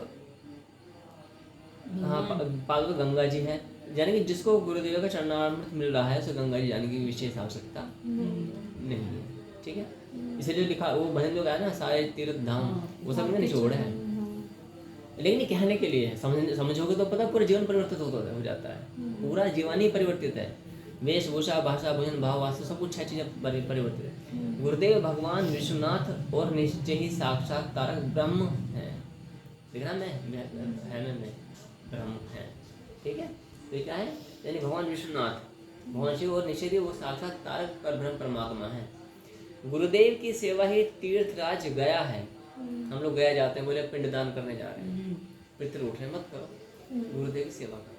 हाँ, पाद गंगा जी है, यानी कि जिसको गुरुदेव का चरणामृत मिल रहा है उसे गंगा जी जाने की विशेष आवश्यकता नहीं है, ठीक है। इसे जो लिखा वो भजन जो गाया ना, सारे तीर्थ धाम, वो सब में निचोड़ है, लेकिन ये कहने के लिए है। समझोगे तो पता, पूरा जीवन परिवर्तित हो जाता है, पूरा जीवन ही परिवर्तित है। वेशभूषा, भाषा, भोजन, भाव, वास्तु, सब कुछ 6 चीजें परिवर्तित है। गुरुदेव भगवान विश्वनाथ और निश्चय ही साक्षात तारक ब्रह्म है। दिख रहा मैं ब्रह्म है, ठीक है। तो ये क्या है, यानी भगवान विश्वनाथ, भगवान शिव और निश्चय वो साक्षात तारक परब्रह्म परमात्मा है। गुरुदेव की सेवा ही तीर्थराज गया है। हम लोग गया जाते हैं, बोले पिंडदान करने जा रहे हैं, पितृ उठ रहे, मत करो, गुरुदेव की सेवा करो,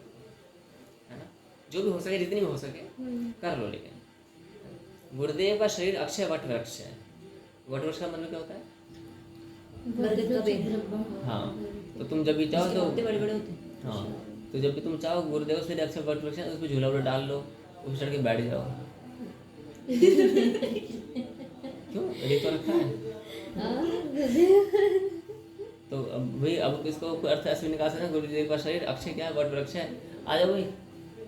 है ना। जो भी हो सके, जितनी भी हो सके कर लो। लेकिन गुरुदेव का शरीर अक्षय वट वृक्ष है। वट वृक्ष का मतलब क्या होता है? बरगद का पेड़। हाँ, तो तुम जब भी चाहो तो बड़े बड़े होते हैं। हाँ, तो जब भी तुम चाहो गुरुदेव से अक्षय वट वृक्ष है, उस पर झूला वूला डाल लो, उस चढ़ के बैठ जाओ। क्यों, ये तो रखा है। तो अब भाई, अब इसको अर्थ ऐसे निकाल सकते हैं, गुरुदेव का शरीर अक्षय क्या है, वट वृक्ष है। आ जाओ भाई,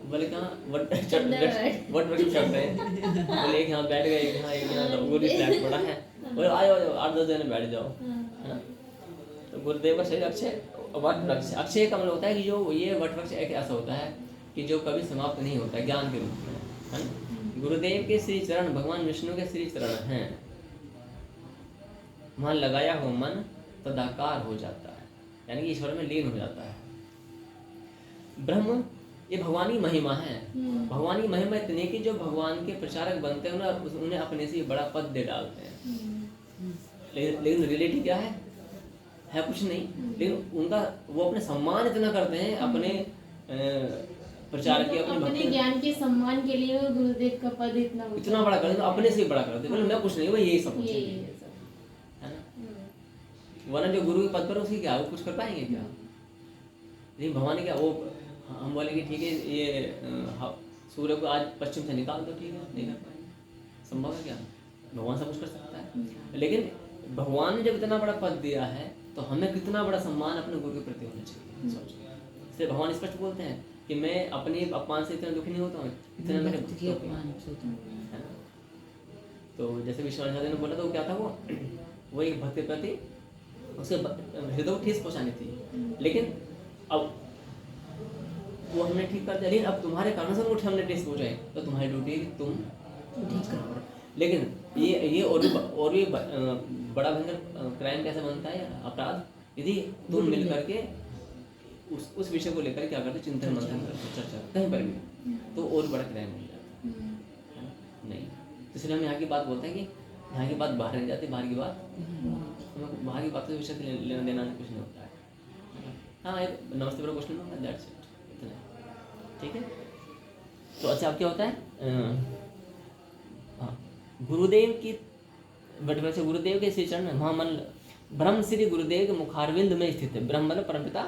बोले कहाँ वट वृक्ष चढ़ रहे हैं, बोले एक यहाँ बैठ गए, एक यहाँ गुरु फ्लैट पड़ा है, बोले आ जाओ 8-10 जने बैठ जाओ, है ना। तो गुरुदेव का शरीर अक्षय वट वृक्ष। अक्षय का मतलब होता है कि जो ये वट वृक्ष एक ऐसा होता है कि जो कभी समाप्त नहीं होता, ज्ञान के रूप में, है ना। गुरुदेव के श्री चरण भगवान विष्णु के श्री चरण हैं। वहाँ लगाया हो मन तदाकार हो जाता है, यानी कि ईश्वर में लीन हो जाता है। ब्रह्म, ये भगवानी महिमा है। भगवानी महिमा इतनी कि जो भगवान के प्रचारक बनते हैं उन्हें अपने से बड़ा पद दे डालते हैं। लेकिन रियलिटी क्या है कुछ नहीं। लेकिन उनका वो अपने सम्मान इतना करते हैं, अपने प्रचार की, अपने ज्ञान के सम्मान के लिए गुरुदेव का पद इतना बड़ा करते, अपने से बड़ा करते, बोले मैं कुछ नहीं, वो यही सब कुछ है ना। वरना जो गुरु के पद पर उसकी क्या, वो कुछ कर पाएंगे क्या? लेकिन भगवान ने क्या, वो हम बोले कि ठीक है, ये सूर्य को आज पश्चिम से निकाल दो, ठीक है, नहीं कर पाएंगे, संभव है क्या? भगवान सब कुछ कर सकता है। लेकिन भगवान ने जब इतना बड़ा पद दिया है तो हमें कितना बड़ा सम्मान अपने गुरु के प्रति होना चाहिए। सोचिए, इसलिए भगवान स्पष्ट बोलते हैं कि मैं अपने अपमान से इतना दुखी नहीं होता हूँ, इतना मेरे भक्त के अपमान से होता हूँ, है ना। तो जैसे विश्वनाथ ने बोला, तो क्या था वो एक भक्त के प्रति उसके हृदय को ठेस पहुँचानी थी। लेकिन अब वो हमने ठीक कर दिया, लेकिन अब तुम्हारे कारण से उठ हमने ठेस पहुँचाई, तो तुम्हारी ड्यूटी है कि तुम ठीक करो। लेकिन ये और भी बड़ा भयंकर क्राइम कैसे बनता है, अपराध, यदि तुम मिल करके उस विषय को लेकर क्या करते, चिंतन मंथन करते, चर्चा कहीं पर भी, तो और बड़ा क्राइम हो जाता है ना। नहीं, इसलिए हम यहाँ की बात बोलते हैं कि यहाँ की बात बाहर नहीं जाती, बाहर की बात, बाहर की बात के विषय से लेना देना कुछ नहीं होता है। हाँ, एक नमस्ते बड़ा क्वेश्चन होगा, दैट्स इट, इतना, ठीक है। तो अच्छा, अब क्या होता है, हाँ, गुरुदेव की वट से गुरुदेव के श्री चरण, वहाँ मन ब्रह्म श्री गुरुदेव के मुखारविंद में स्थित है। ब्रह्म मतलब परमपिता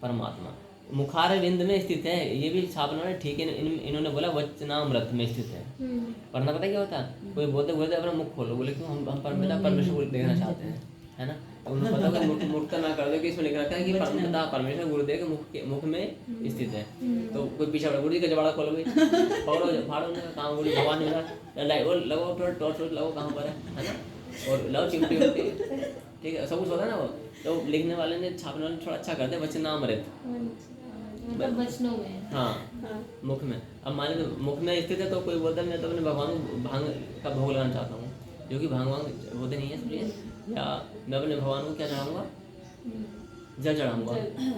परमात्मा, मुखारविंद में स्थित है। ये भी छापना ठीक है, इन्होंने बोला वचनामृत में स्थित है। वरना पता क्या होता है, कोई बोलते बोलते अपना मुख खोलो, बोले क्यों, हम परमपिता परमेश्वर को देखना चाहते हैं, है ना। तो उन्हें पता है मुख का ना कर दो कि इसमें लिख रखा है कि परमपिता परमेश्वर गुरुदेव के मुख में स्थित है। तो कोई पीछे गुरु जी का जबाड़ा खोलो भाई, फाड़ो कहाँ गुरु भगवान मिला, लगाओ टॉर्च लगाओ कहाँ पर है ना, और लाओ चिमटी उमटी, ठीक है, सब कुछ होता है ना। वो तो लिखने वाले ने, छापने वाले थोड़ा अच्छा करते हैं, वचनामृत मतलब वचनों में, हाँ, मुख में। अब मान लो मुख में स्थित है, तो कोई बोलता है मैं तो अपने भगवान को भांग का भोग लगाना चाहता हूँ, जो कि भांग होते नहीं है, समझिए। या मैं अपने भगवान को क्या चढ़ाऊंगा, जल चढ़ाऊंगा,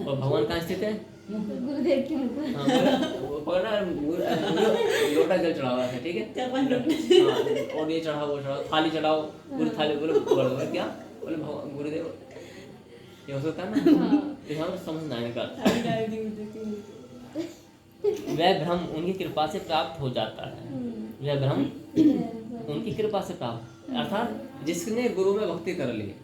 और भगवान कहाँ स्थित है, गुरुदेव के मुख में। हाँ, पकड़ना, लोटा जल चढ़ा हुआ है, ठीक है, हाँ, और ये चढ़ाओ, वो चढ़ाओ, थाली चढ़ाओ, पूरी थाली, बोले क्या, बोले भगवान गुरुदेव, ये हो सकता है ना। यहाँ समझना है का वह भ्रम उनकी कृपा से प्राप्त हो जाता है। वह भ्रम उनकी कृपा से प्राप्त, अर्थात जिसने गुरु में भक्ति कर ली,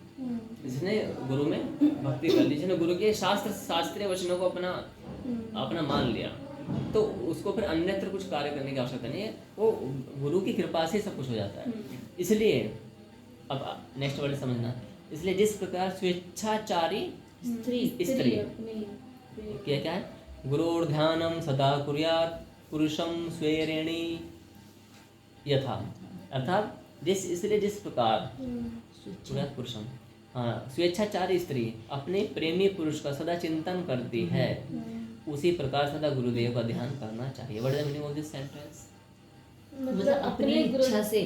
जिसने गुरु में भक्ति कर ली, जिसने गुरु के शास्त्रीय वचनों को अपना मान लिया, तो उसको फिर अन्यत्र कुछ कार्य करने की आवश्यकता नहीं है, वो गुरु की कृपा से सब कुछ हो जाता है। इसलिए अब नेक्स्ट वर्ड समझना, इसलिए जिस प्रकार स्वेच्छाचारी स्त्री क्या है, गुरुर् ध्यानम सदा कुर्यात् पुरुषम स्वेरेणी यथा, अर्थात इसलिए जिस प्रकार पुरुषम, हाँ, स्वेच्छाचारी स्त्री अपने प्रेमी पुरुष का सदा चिंतन करती है, उसी प्रकार सदा गुरुदेव का ध्यान करना चाहिए। What is the meaning of this sentence? मतलब अपनी इच्छा से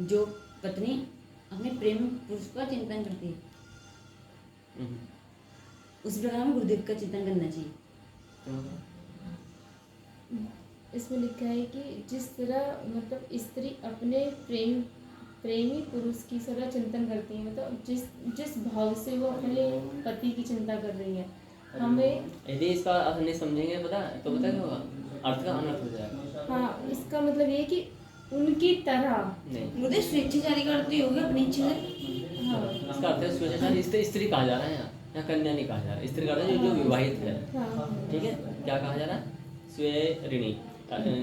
जो पत्नी अपने प्रेमी पुरुष का चिंतन करती है, उस प्रकार हमें गुरुदेव का चिंतन करना चाहिए। इसमें लिखा है कि जिस तरह मतलब स्त्री अपने प्रेमी पुरुष की सदा चिंतन करती है, मतलब जिस भाव से वो अपने पति की चिंता कर रही है, हमें यदि इसका अर्थ नहीं समझेंगे पता तो पता क्या होगा, अर्थ का अनर्थ हो जाएगा। हाँ, इसका मतलब ये कि उनकी तरह नहीं, गुरुदेव स्वेच्छाचारी करती होगी अपनी इच्छा से। हाँ, इसका अर्थ है स्वेच्छाचारी स्त्री कहा जा रहा है यहाँ कन्या नहीं कहा जा रहा है। स्त्री कहा जा रहा है जो विवाहित है, हाँ, ठीक है। क्या कहा जा रहा है? स्वेरिणी,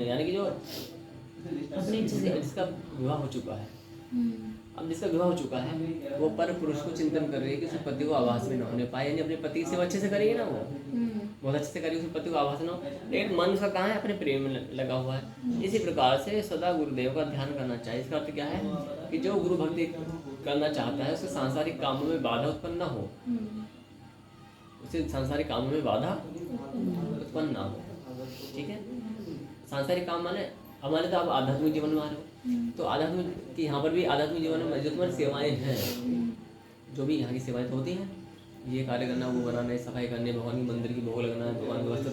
यानी कि जो अपनी इच्छा से जिसका विवाह हो चुका है। अब जिसका विवाह हो चुका है वो पर पुरुष को चिंतन कर रही है कि उसके पति को आवास में न होने पाए, यानी अपने पति की सेवा अच्छे से करेगी ना, वो बहुत अच्छे से करेगी, उसके पति को आवास न हो, लेकिन मन उसका कहाँ है? अपने प्रेम में लगा हुआ है। इसी प्रकार से सदा गुरुदेव का ध्यान करना चाहिए। इसका अर्थ क्या है कि जो गुरु भक्ति करना चाहता है उसके सांसारिक कामों में बाधा उत्पन्न न हो, उसे सांसारिक कामों में बाधा उत्पन्न ना हो, ठीक है। सांसारिक काम माने हमारे तो आप आध्यात्मिक जीवन में आ रहे हो, तो आध्यात्मिक की यहाँ पर भी आध्यात्मिक जीवन में जो तुम्हारी सेवाएं हैं, जो भी यहाँ की सेवाएं तो होती हैं, ये कार्य करना, वो बनाना, सफाई करनी, भगवान के मंदिर की भोग लगाना, भगवान के वस्त्र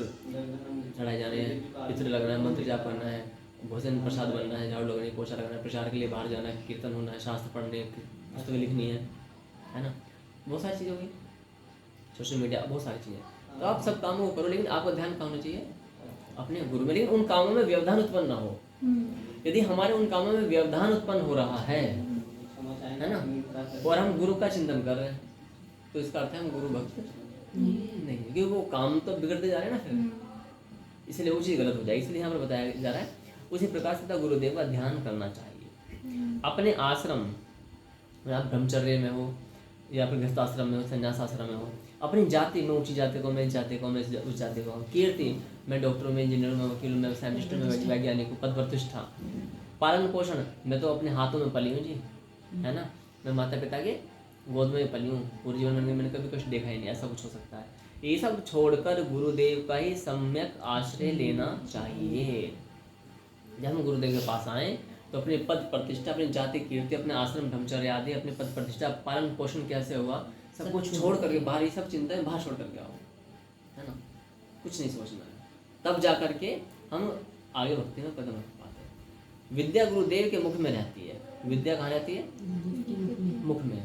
चढ़ाए जाने हैं, पितृ लगना है, मंत्र जाप करना है, भोजन प्रसाद बनना है, झाड़ू लगानी, पोछा लगाना है, प्रचार के लिए बाहर जाना है, कीर्तन होना है, शास्त्र पढ़ने, पुस्तकें लिखनी है ना, बहुत सारी चीज़ें होगी, सोशल मीडिया, बहुत सारी चीज़ें। तो आप सब कामों को करो, लेकिन आपका ध्यान कहाँ होना चाहिए? अपने गुरु में। लेकिन उन कामों में व्यवधान उत्पन्न ना हो। यदि हमारे उन कामों में व्यवधान उत्पन्न हो रहा है ना, और हम गुरु का चिंतन कर रहे हैं, तो इसका अर्थ है हम गुरु भक्त नहीं, क्योंकि वो काम तो बिगड़ते जा रहे हैं ना फिर, इसलिए वो चीज़ गलत हो जाएगी। इसलिए यहाँ पर बताया जा रहा है उसी प्रकार से गुरुदेव का ध्यान करना चाहिए। अपने आश्रम में, आप ब्रह्मचर्य में हो या फिर गृहस्थाश्रम में हो, संन्यास आश्रम में हो, अपनी जाति में, ऊंची जाति को, मैं इस जाति को, मैं उस जाति को, कीर्ति मैं डॉक्टर में, इंजीनियर में, वकील में, साइंटिस्ट में, वैज्ञानिक हूँ, पद प्रतिष्ठा, पालन पोषण मैं तो अपने हाथों में पली हूँ जी, है ना, मैं माता पिता के गोद में पली हूँ, पूरे जीवन में मैंने कभी कुछ देखा ही नहीं, ऐसा कुछ हो सकता है। ये सब छोड़कर गुरुदेव का ही सम्यक आश्रय लेना चाहिए। जब हम गुरुदेव के पास आए तो अपने पद प्रतिष्ठा, अपनी जाति कीर्ति, अपने आश्रम ब्रह्मचर्य आदि, अपने पद प्रतिष्ठा, पालन पोषण कैसे हुआ, सब कुछ छोड़ करके, बाहर ये सब चिंताएं बाहर छोड़ करके आओ, है ना, कुछ नहीं सोचना है, तब जा करके हम आगे भक्ति में कदम रख पाते हैं। विद्या गुरुदेव के मुख में रहती है। विद्या कहाँ रहती है? मुख में।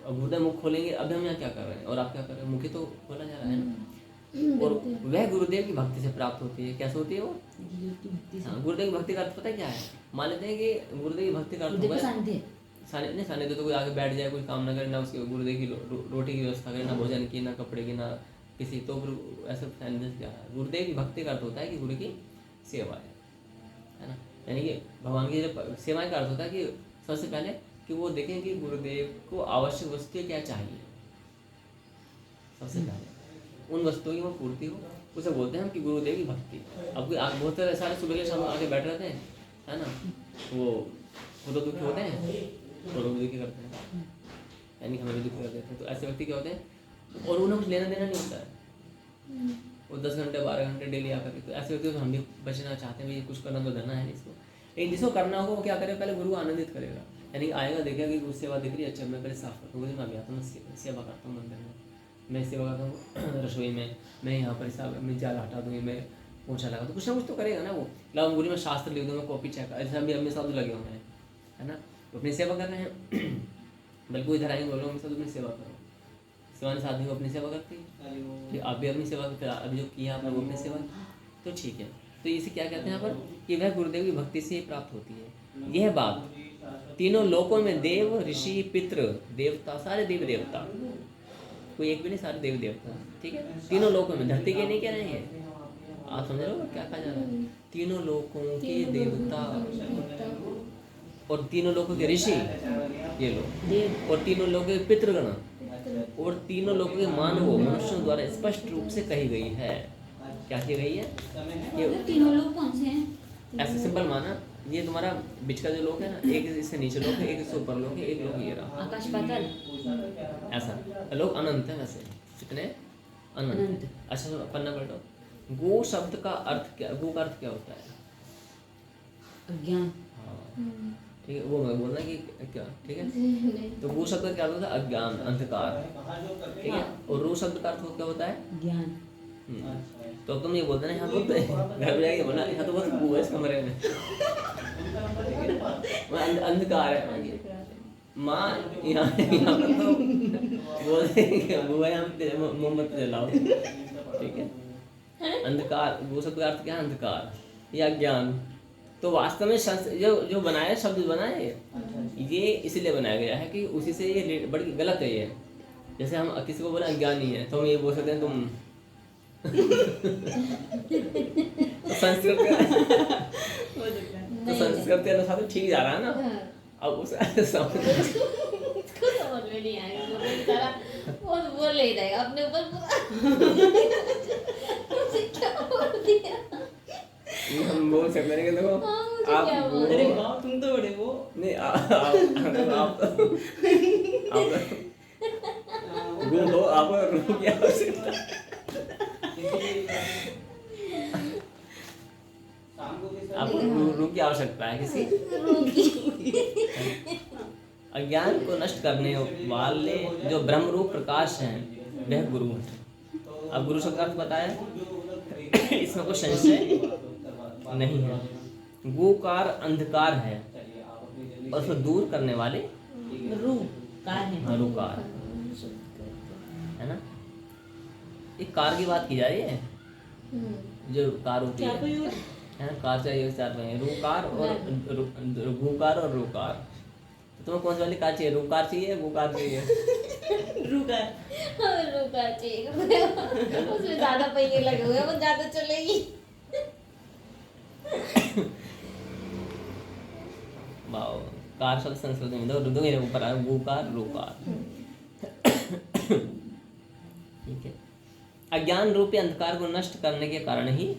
और गुरुदेव मुख खोलेंगे। अभी हम यहाँ क्या कर रहे हैं और आप क्या कर रहे हैं? मुख ही तो खोला जा रहा है ना। और वह गुरुदेव की भक्ति से प्राप्त होती है। कैसे होती है वो? हाँ, गुरुदेव की भक्ति का अर्थ पता है क्या है? मान लेते हैं कि गुरुदेव की भक्ति का अर्थ होगा सानिध्य, तो कोई आगे बैठ जाए, कोई काम ना करे, ना उसके गुरुदेव की रोटी की व्यवस्था करे, ना भोजन की, ना कपड़े की, ना किसी, तो ऐसे सानिध्य क्या है? गुरुदेव की भक्ति का अर्थ होता है कि गुरु की सेवा है ना। यानी कि भगवान की जब सेवाएं का अर्थ होता है कि सबसे पहले कि वो देखें कि गुरुदेव को आवश्यक वस्तुएं क्या चाहिए, सबसे पहले उन वस्तुओं की वो पूर्ति हो, उसे बोलते हैं हम कि गुरुदेव की भक्ति। अब कोई बहुत सारे सुबह के शाम आके बैठ रहते हैं, है ना, वो तो दुखी होते हैं और वो भी दुखी करते हैं, यानी हमें भी दुखी कर देते हैं। तो ऐसे व्यक्ति क्या होते हैं और उन्हें कुछ लेना देना नहीं होता है, वो 10 घंटे 12 घंटे डेली आकर के। तो ऐसे व्यक्ति तो हम भी बचना चाहते हैं, कुछ करना तो धरना है नहीं इसको। लेकिन जिसको करना होगा वो क्या करेगा? पहले गुरु आनंदित करेगा, यानी आएगा, देखेगा कि गुरु सेवा दिख रही है, अच्छा मैं पहले साफ करता हूँ, मैं भी आता हूँ, मैं सेवा करता हूँ मंदिर में, मैं सेवा करता हूँ रसोई में, मैं यहाँ पर हिसाब में जाल हटा दूँगी, मैं पोछा लगा, तो कुछ ना कुछ तो करेगा ना वो। लाओ गुरु में शास्त्र लिख दूँगा, कॉपी चेक, ऐसे अभी अपने साथ लगे हुए हैं, है ना, तो अपनी सेवा कर रहे हैं। बल्कि इधर आएंगे, बोलो मेरे साथ अपनी सेवा करो। सेवानी साधु को अपनी सेवा करती है, आप भी अपनी सेवा करते, अभी जो किया आपने वो अपनी सेवा, तो ठीक है। तो इसे क्या कहते हैं यहाँ पर कि वह गुरुदेव की भक्ति से ही प्राप्त होती है। यह बात तीनों लोकों में देव, ऋषि, पितृ, देवता, सारे देव देवता, कोई एक भी नहीं, सारे देव देवता, ठीक है, तीनों लोकों में, धरती के नहीं कह रहे हैं, आप समझ रहे हो क्या कहा जा रहा है? तीनों लोकों के देवता और तीनों लोगों के ऋषि ये लोग, देव और तीनों लोगों के पितृगण, और तीनों लोगों के मानवों मनुष्यों द्वारा स्पष्ट रूप से कही गई है। क्या की गई है? ये तीनों लोग कौन से हैं? ऐसे सिंपल माना, ये तुम्हारा बीच का जो लोक है ना, एक इससे नीचे लोक है, एक इससे ऊपर लोक है, एक लोक ये रहा, आकाश पाताल ऐसा लोग अनंत है। वैसे कितने? अनंत। अनंत। अच्छा पन्ना पलटो। गो शब्द का अर्थ क्या, गो का अर्थ क्या होता है? अज्ञान। हाँ ठीक है, वो मैं बोलना कि क्या, ठीक है। तो गो शब्द का क्या होता है? अज्ञान, अंधकार, ठीक है। और रो शब्द का अर्थ क्या होता है? ज्ञान। तो अब तुम ये बोलते ना यहाँ तो घर में जाके बोला यहाँ तो बहुत गो है इस कमरे में, अंधकार है माँ, यहाँ पर तो बोलते गो है, यहाँ मोमबत्ती जलाओ, ठीक है। अंधकार, वो शब्द का अर्थ क्या है? अंधकार या ज्ञान। तो वास्तव में जो बनाया, शब्द बनाए, ये इसलिए बनाया गया है कि उसी से ये बड़ी गलत है ये। जैसे हम किसी को बोले अज्ञानी है, तो हम ये बोल सकते हैं तुम तो संस्कृत के अनुसार तो ठीक जा रहा है ना। अब उस समझ में नहीं आएगा, वो बोल नहीं रहेगा अपने ऊपर क्या बोल दिया। हम बोल सकते हैं कि देखो आप अरे वाह, तुम तो बड़े वो नहीं आप गुम हो, आप रू की आवश्यकता, आपको रू की आवश्यकता है किसी अज्ञान को नष्ट करने वाले जो ब्रह्म रूप प्रकाश हैं वह गुरु है। अब गुरु शब्द का अर्थ बताया, इसमें कोई संशय नहीं है। गुकार अंधकार है और उसको दूर करने वाले रूकार है। रूकार है ना। एक कार की बात की जा रही है, जो कार होती है ना, कार चाहिए चार में रूकार और गुकार और रूकार। तो तुम्हें कौन सी वाली कार चाहिए? रूकार चाहिए, गुकार चाहिए? रुका चाहिए, उसमें ज्यादा पहिए लगे हुए हैं, वो ज्यादा चलेगी। वाओ, कार शब्द संस्कृत में दो ऊपर आया, गुकार रूकार, ठीक है। अज्ञान रूपी अंधकार को नष्ट करने के कारण ही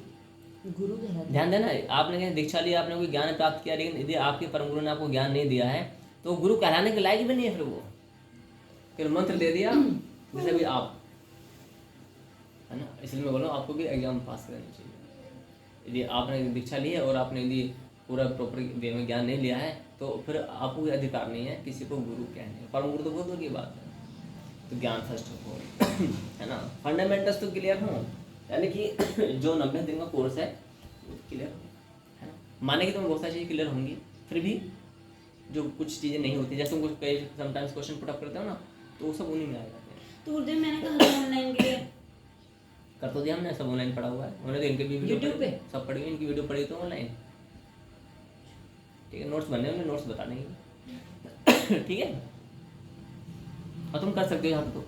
गुरु कहलाते। ध्यान देना, आपने कहीं दीक्षा ली, आपने कोई ज्ञान प्राप्त किया, लेकिन यदि आपके परम गुरु ने आपको ज्ञान नहीं दिया है तो गुरु कहलाने के लायक भी नहीं है। फिर वो फिर मंत्र दे दिया, जैसे भी आप है ना, इसलिए मैं बोल रहा हूँ आपको भी एग्जाम पास करना चाहिए। यदि आपने दीक्षा ली है और आपने यदि पूरा प्रॉपर वे में ज्ञान नहीं लिया है तो फिर आपको कोई अधिकार नहीं है किसी को गुरु कहने। परम गुरु तो बहुत दूर की बात है। तो ज्ञान फर्स्ट ऑफ ऑल है ना, फंडामेंटल्स तो क्लियर हो, यानी कि जो 90 दिन का कोर्स है वो क्लियर है ना। माने कि तुम्हें बहुत सारी चीज़ें क्लियर होंगी, फिर भी जो कुछ चीज़ें नहीं होती, जैसे तुमको कई समटाइम्स क्वेश्चन पुट अप करते हो ना, तो वो सब उन्हीं में आ जाते हैं। तो गुरुदेव मैंने कहा ऑनलाइन के लिए कर तो दिया हमने, सब ऑनलाइन पढ़ा हुआ है, उन्होंने तो इनके भी YouTube पे सब पढ़ी हुई, इनकी वीडियो पढ़ी तो ऑनलाइन, ठीक है। नोट्स बनने उन्हें नोट्स बता देंगे ठीक है। और तुम कर सकते हो, यहाँ पे तो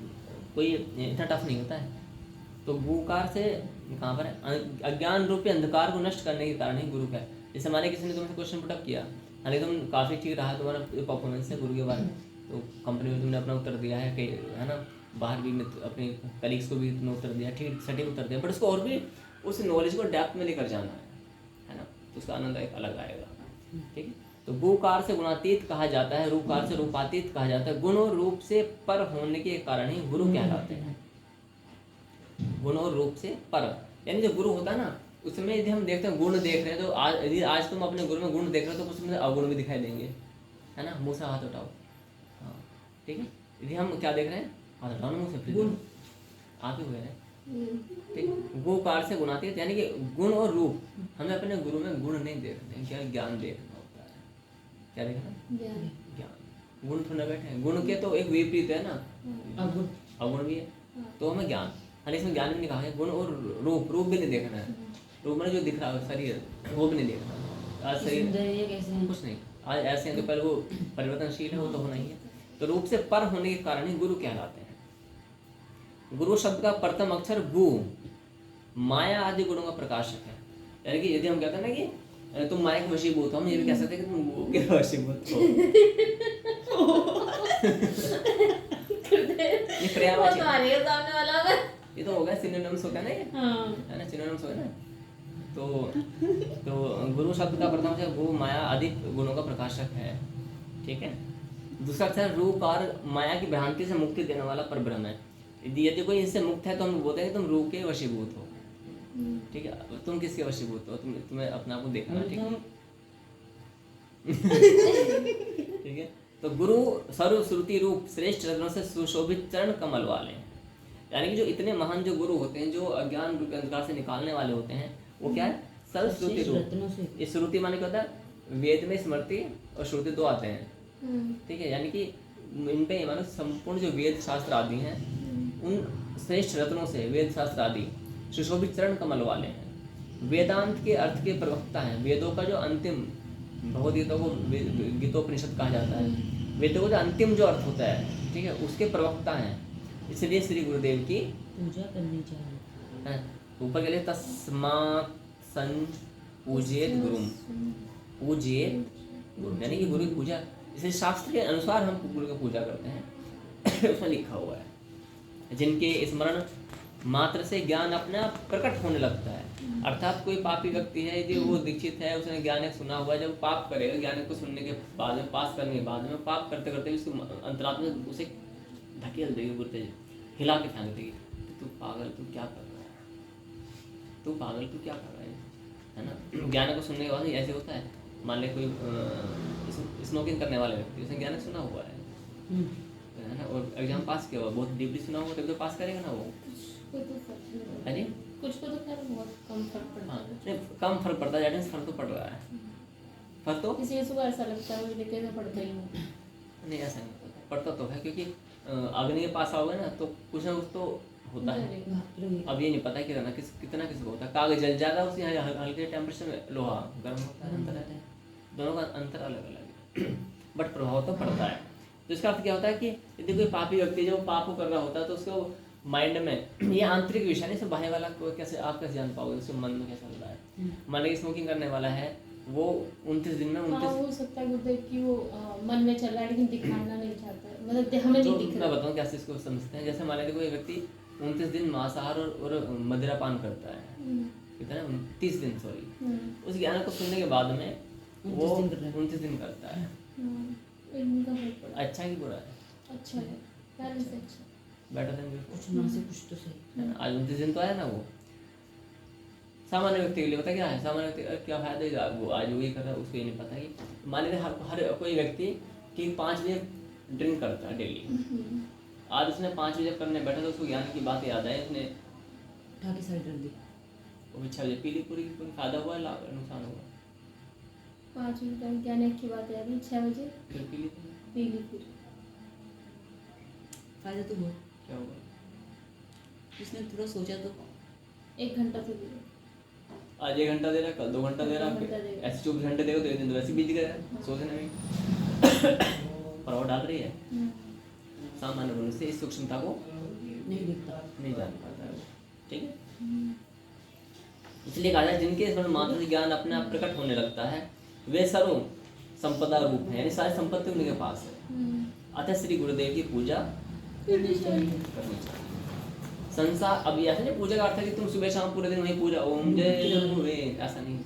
कोई इतना टफ नहीं होता है। तो गुकार से कहाँ पर है? अज्ञान रूपी अंधकार को नष्ट करने के कारण ही गुरु का है। जैसे माने किसी ने तुमसे क्वेश्चन पुटअप किया, हालांकि तुम काफ़ी ठीक रहा तुम्हारा परफॉर्मेंस है गुरु के बारे में, तो कंपनी में तुमने अपना उत्तर दिया है, है ना, बाहर भी अपने कलीग्स को भी तुमने उत्तर दिया, ठीक सटीक उत्तर दिया, बट उसको और भी उस नॉलेज को डेप्थ में लेकर जाना है ना, तो उसका आनंद एक अलग आएगा, ठीक है। तो गुकार से गुणातीत कहा जाता है, रूकार से रूपातीत कहा जाता है। गुण और रूप से पर होने के कारण ही गुरु कहलाते हैं। गुण और रूप से पर, यानी जो गुरु होता है ना, उसमें यदि हम देखते हैं गुण देख रहे हैं, तो यदि आज तुम अपने गुरु में गुण देख रहे हो तो उसमें अवगुण भी दिखाई देंगे, है ना। मुँह से हाथ उठाओ, हाँ ठीक है। यदि हम क्या देख रहे हैं, हाथ उठाओ मुँह से, फिर गुण आप ही हुए हैं, ठीक है। गुकार से गुणातीत, यानी कि गुण और रूप, हमें अपने गुरु में गुण नहीं देखते, क्या ज्ञान देखना होता है। क्या देखना? ज्ञान। गुण थोड़ा बैठे हैं, गुण के तो एक विपरीत है ना, अवगुण भी है, तो हमें ज्ञान, हाँ इसमें ज्ञान भी नहीं कहा है। गुण और रूप भी नहीं देखना है। रूप में जो दिख रहा है शरीर, वो भी नहीं देखना। आज शरीर कुछ नहीं, आज ऐसे हैं तो पहले वो परिवर्तनशील है, वो तो होना ही है। तो रूप से पर होने के कारण ही गुरु कहलाते हैं। गुरु शब्द का प्रथम अक्षर गु माया आदि गुणों का प्रकाशक है। यानी कि यदि हम कहते हैं ना कि तुम माया के वशीभूत हो, हम ये भी कह सकते हैं कि तुम भोग के वशीभूत हो। ये पर्यायवाची आ रही है सामने वाला में। ये तो हो गया सिनोनिम्स होता है ना, ये हाँ है ना, सिनोनिम्स हो गया ना। तो गुरु शब्द का प्रथम से वो माया आदि गुणों का प्रकाशक है, ठीक है। दूसरा अक्षर रूप और माया की भ्रांति से मुक्ति देने वाला परब्रह्म है। यदि कोई इससे मुक्त है तो हम बोलते हैं कि तुम रूप के वशीभूत हो, ठीक है। तुम किसके वशीभूत हो? तुम्हें अपने आप को देखना, ठीक है। ठीक है। तो गुरु सर्व श्रुति रूप श्रेष्ठ रत्नों से सुशोभित चरण कमल वाले हैं। यानी कि जो इतने महान जो गुरु होते हैं, जो अज्ञान रूप अंधकार से निकालने वाले होते हैं, वो क्या है? सर्व श्रुति रूप। इस श्रुति माने क्या होता है? वेद में स्मृति और श्रुति दो आते हैं, ठीक है। यानी कि इन पे मानो संपूर्ण जो वेद शास्त्र आदि हैं, उन श्रेष्ठ रत्नों से वेद शास्त्र आदि सुशोभित चरण कमल वाले हैं। वेदांत के अर्थ के प्रवक्ता हैं। वेदों का जो अंतिम, भगवद्गीता को गीतोपनिषद कहा जाता है, वेदों का जो अंतिम जो अर्थ होता है, ठीक है, उसके प्रवक्ता हैं। इसलिए श्री गुरुदेव की पूजा करनी चाहिए। ऊपर के लिए तस्मात् सन् पूज्येत गुरुम, पूज्येत गुरु, यानी कि गुरु की पूजा। इसलिए शास्त्र के अनुसार हम गुरु की पूजा करते हैं। उसमें लिखा हुआ है जिनके स्मरण मात्र से ज्ञान अपने आप प्रकट होने लगता है। अर्थात कोई पापी व्यक्ति है, यदि वो दीक्षित है, उसने ज्ञान सुना हुआ है, जब पाप करेगा, ज्ञान को सुनने के बाद में, पास करने के बाद में, पाप करते करते उसके अंतरात्मा उसे धकेल देगी, बोलते हिला के फेंक देगी, तू पागल, तू क्या कर रहा है, तू पागल, तू क्या कर रहा है ना। ज्ञान को सुनने के बाद ऐसे होता है। मान ले कोई स्मोकिंग करने वाले व्यक्ति, उसने ज्ञान सुना हुआ है ना, और एग्जाम पास किया हुआ, बहुत डीपली सुना हुआ, तब तो पास करेगा ना वो। अरे कुछ को तो खैर बहुत कम फर्क पड़ता है। नहीं, कम फर्क पड़ता है, फर्क तो पड़ रहा है। फर्क तो किसी को सुबह ऐसा लगता है, लेकिन ऐसा पड़ता ही नहीं। ऐसा नहीं पड़ता तो है, क्योंकि अग्नि के पास आओगे ना तो कुछ ना कुछ तो होता है। अब ये नहीं पता कि कितना किसको होता है। कागज जल जाता है, उसी हल्के टेम्परेचर में लोहा गर्म होता है, अंतर है, दोनों का अंतर अलग अलग है, बट प्रभाव तो पड़ता है। तो इसका अर्थ क्या होता है कि यदि कोई पापी व्यक्ति जो पाप को कर रहा होता है, तो उसको माइंड में ये आंतरिक विषय नहीं, बाहर वाला को कैसे आप कैसे जान पाओगे उसके मन में क्या चल रहा है। मान लीजिए स्मोकिंग करने वाला है, वो 29 दिन में 29 हो सकता है गुरुदेव कि वो मन में चल रहा है लेकिन दिखाना नहीं चाहता है, मतलब हमें नहीं दिख रहा। मैं बताऊँ कैसे इसको समझते हैं। जैसे मान लीजिए कोई व्यक्ति 29 दिन मांसाहार और मदिरा पान करता है, कितना 29 दिन, सॉरी, उस ज्ञान को सुनने के बाद में वो 29 दिन करता है। अच्छा कि बुरा है? अच्छा है, पहले से अच्छा, बेटर देन कुछ ना से कुछ तो सही। आज 29 दिन तो आया ना। वो सामान्य व्यक्ति के लिए पता क्या है? सामान्य व्यक्ति क्या फायदा, वो आज वही कर रहा है, उसको ये नहीं पता कि मान लीजिए हर कोई व्यक्ति कि 5 बजे ड्रिंक करता है डेली। आज उसने 5 बजे करने बैठा तो उसको ज्ञान की बात याद है, उसने उठा के साइड कर दी, वो 6 बजे पीली पूरी फायदा हुआ, नुकसान हुआ। 5 बजे ज्ञान की बात याद है, 6 बजे फिर पीली फिर फायदा तो बहुत। क्या होगा? उसने थोड़ा सोचा तो 1 घंटा तो दिया, आज 1 घंटा दे रहा है, कल 2 घंटा दे रहा 2 घंटा है, देगा। ऐसे 24 घंटे देगा तो एक दिन तो वैसे बीत गया सोचने में। प्रभाव डाल रही है। सामान्य मनुष्य से इस सूक्ष्मता को नहीं दिखता, नहीं जान पाता है वो, ठीक है। इसलिए कहा जाए जिनके स्मरण मात्र से ज्ञान अपने आप प्रकट होने लगता है, वे सर्व संपदा रूप है, यानी सारी संपत्ति उनके पास है। अतः श्री गुरुदेव की पूजा करनी चाहिए। संसार, अब ऐसा नहीं पूजा का अर्थ है कि तुम सुबह शाम पूरे दिन वही पूजा ओम जय गुरुवे, ऐसा नहीं।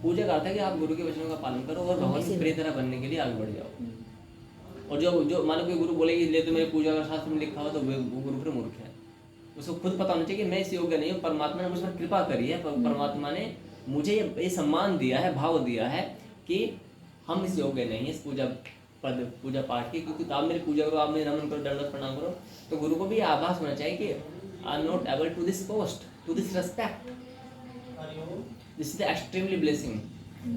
पूजा का अर्थ है कि आप गुरु के वचनों का पालन करो और भगवान की प्रिय तरह बनने के लिए आगे बढ़ जाओ। और जो मान लो कोई गुरु बोले कि ले तो मेरी पूजा का शास्त्र में लिखा हुआ, तो वो गुरु फिर मूर्ख है। उसको खुद पता होना चाहिए कि मैं इस योग्य नहीं हूँ, परमात्मा ने मुझ पर कृपा करी है, परमात्मा ने मुझे ये सम्मान दिया है, भाव दिया है कि हम इस योग्य नहीं है इस पूजा पाठ की, क्योंकि आप मेरी पूजा करो, आप मेरे नमन करो, दंडवत प्रणाम करो, तो गुरु को भी आभास होना चाहिए कि I am not able to this post, to this respect, this is extremely blessing.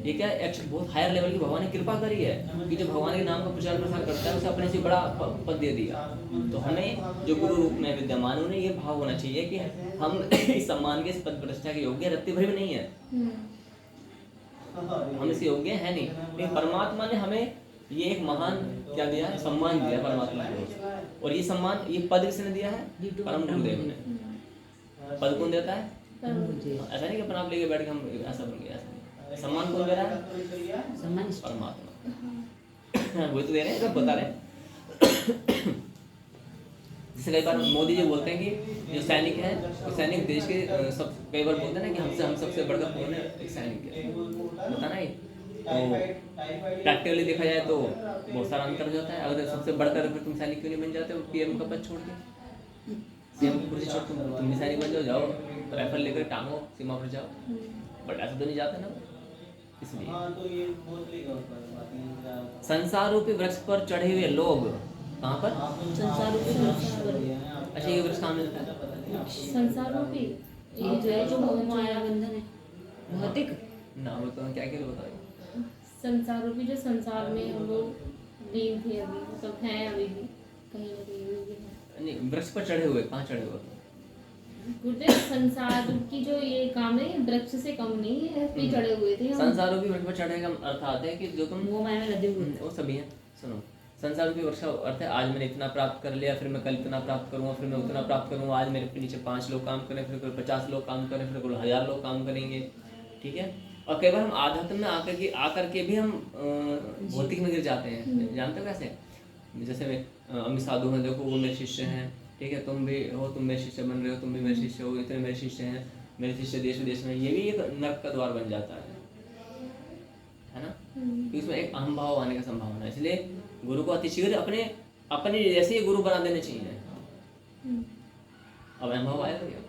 ये क्या बहुत हायर लेवल की भगवान ने कृपा करी है कि जो भगवान के नाम का प्रचार प्रसार करता है उसे अपने से बड़ा पद दे दिया। तो हमें जो गुरु रूप में विद्यमान उन्हें ये भाव होना चाहिए कि हम इस सम्मान के, इस पद प्रतिष्ठा के योग्य रत्ती भर भी नहीं है, हम इस योग्य है नहीं। लेकिन परमात्मा ने हमें ये एक महान क्या दिया है, सम्मान दिया है परमात्मा ने। और ये सम्मान, ये पद किसने दिया है? परम गुरुदेव ने। पद कौन देता है? मुझे ऐसा नहीं कि अपन आप लेके बैठ के हम ऐसा बन गया, ऐसा नहीं। सम्मान कौन दे रहा है? सम्मान इष्ट परमात्मा। वही तो दे रहे हैं, सब बता रहे हैं। जैसे कई बार मोदी जी बोलते हैं कि जो सैनिक है, वो सैनिक देश के सब, कई बार बोलते हैं ना कि हम सबसे बढ़कर कौन है, एक सैनिक है, पता नहीं। तो प्रैक्टिकली देखा जाए तो बहुत सारा अंतर हो जाता है। अगर सबसे बढ़कर फिर तुम सैनिक क्यों नहीं बन जाते हो, पीएम का पद छोड़ के, सीएम की कुर्सी छोड़, तुम भी सैनिक बन जाओ, राइफल लेकर टांगो, सीमा पर जाओ। बट ऐसा तो नहीं जाते ना, इसलिए। संसार रूपी वृक्ष पर चढ़े हुए लोग, कहाँ पर? संसार रूपी वृक्ष पर। अच्छा, ये वृक्ष कहाँ मिलता है? संसार रूपी ये जो है जो मोह माया बंधन है भौतिक ना, वो तो क्या क्या बताइए। संसार रूपी जो संसार में हम लोग लीन थे अभी, मतलब हैं अभी भी कहीं ना कहीं अभी भी हैं। नहीं, वृक्ष पर चढ़े हुए, कहाँ चढ़े हुए? गुरुदेव संसार की जो ये काम है, वृक्ष से कम नहीं है, पे चढ़े हुए थे हम। संसार रूपी वृक्ष पर चढ़ने का अर्थ आता है कि जो तुम मोह माया में लदे हुए वो सभी हैं। सुनो, संसार रूपी वृक्ष का अर्थ है आज मैंने इतना प्राप्त कर लिया, फिर मैं कल इतना प्राप्त करूंगा, फिर मैं उतना प्राप्त करूंगा। आज मेरे नीचे 5 लोग काम करें, फिर कोई 50 लोग काम करें, फिर कोई 1000 लोग काम करेंगे, ठीक है। और कई बार हम आध्यात्म में आकर के भी हम भौतिक में गिर जाते हैं। जानते हो कैसे? जैसे अमित साधु हैं, देखो वो मेरे शिष्य हैं, ठीक है, तुम भी हो, तुम मेरे शिष्य बन रहे हो, तुम भी मेरे शिष्य हो, इतने मेरे शिष्य हैं, मेरे शिष्य देश विदेश में, ये भी एक नरक का द्वार बन जाता है ना। क्योंकि इसमें एक अहम भाव आने का संभावना है। इसलिए गुरु को अतिशीघ्र अपने जैसे ही गुरु बना देने चाहिए। अब अहम भाव आएगा क्या?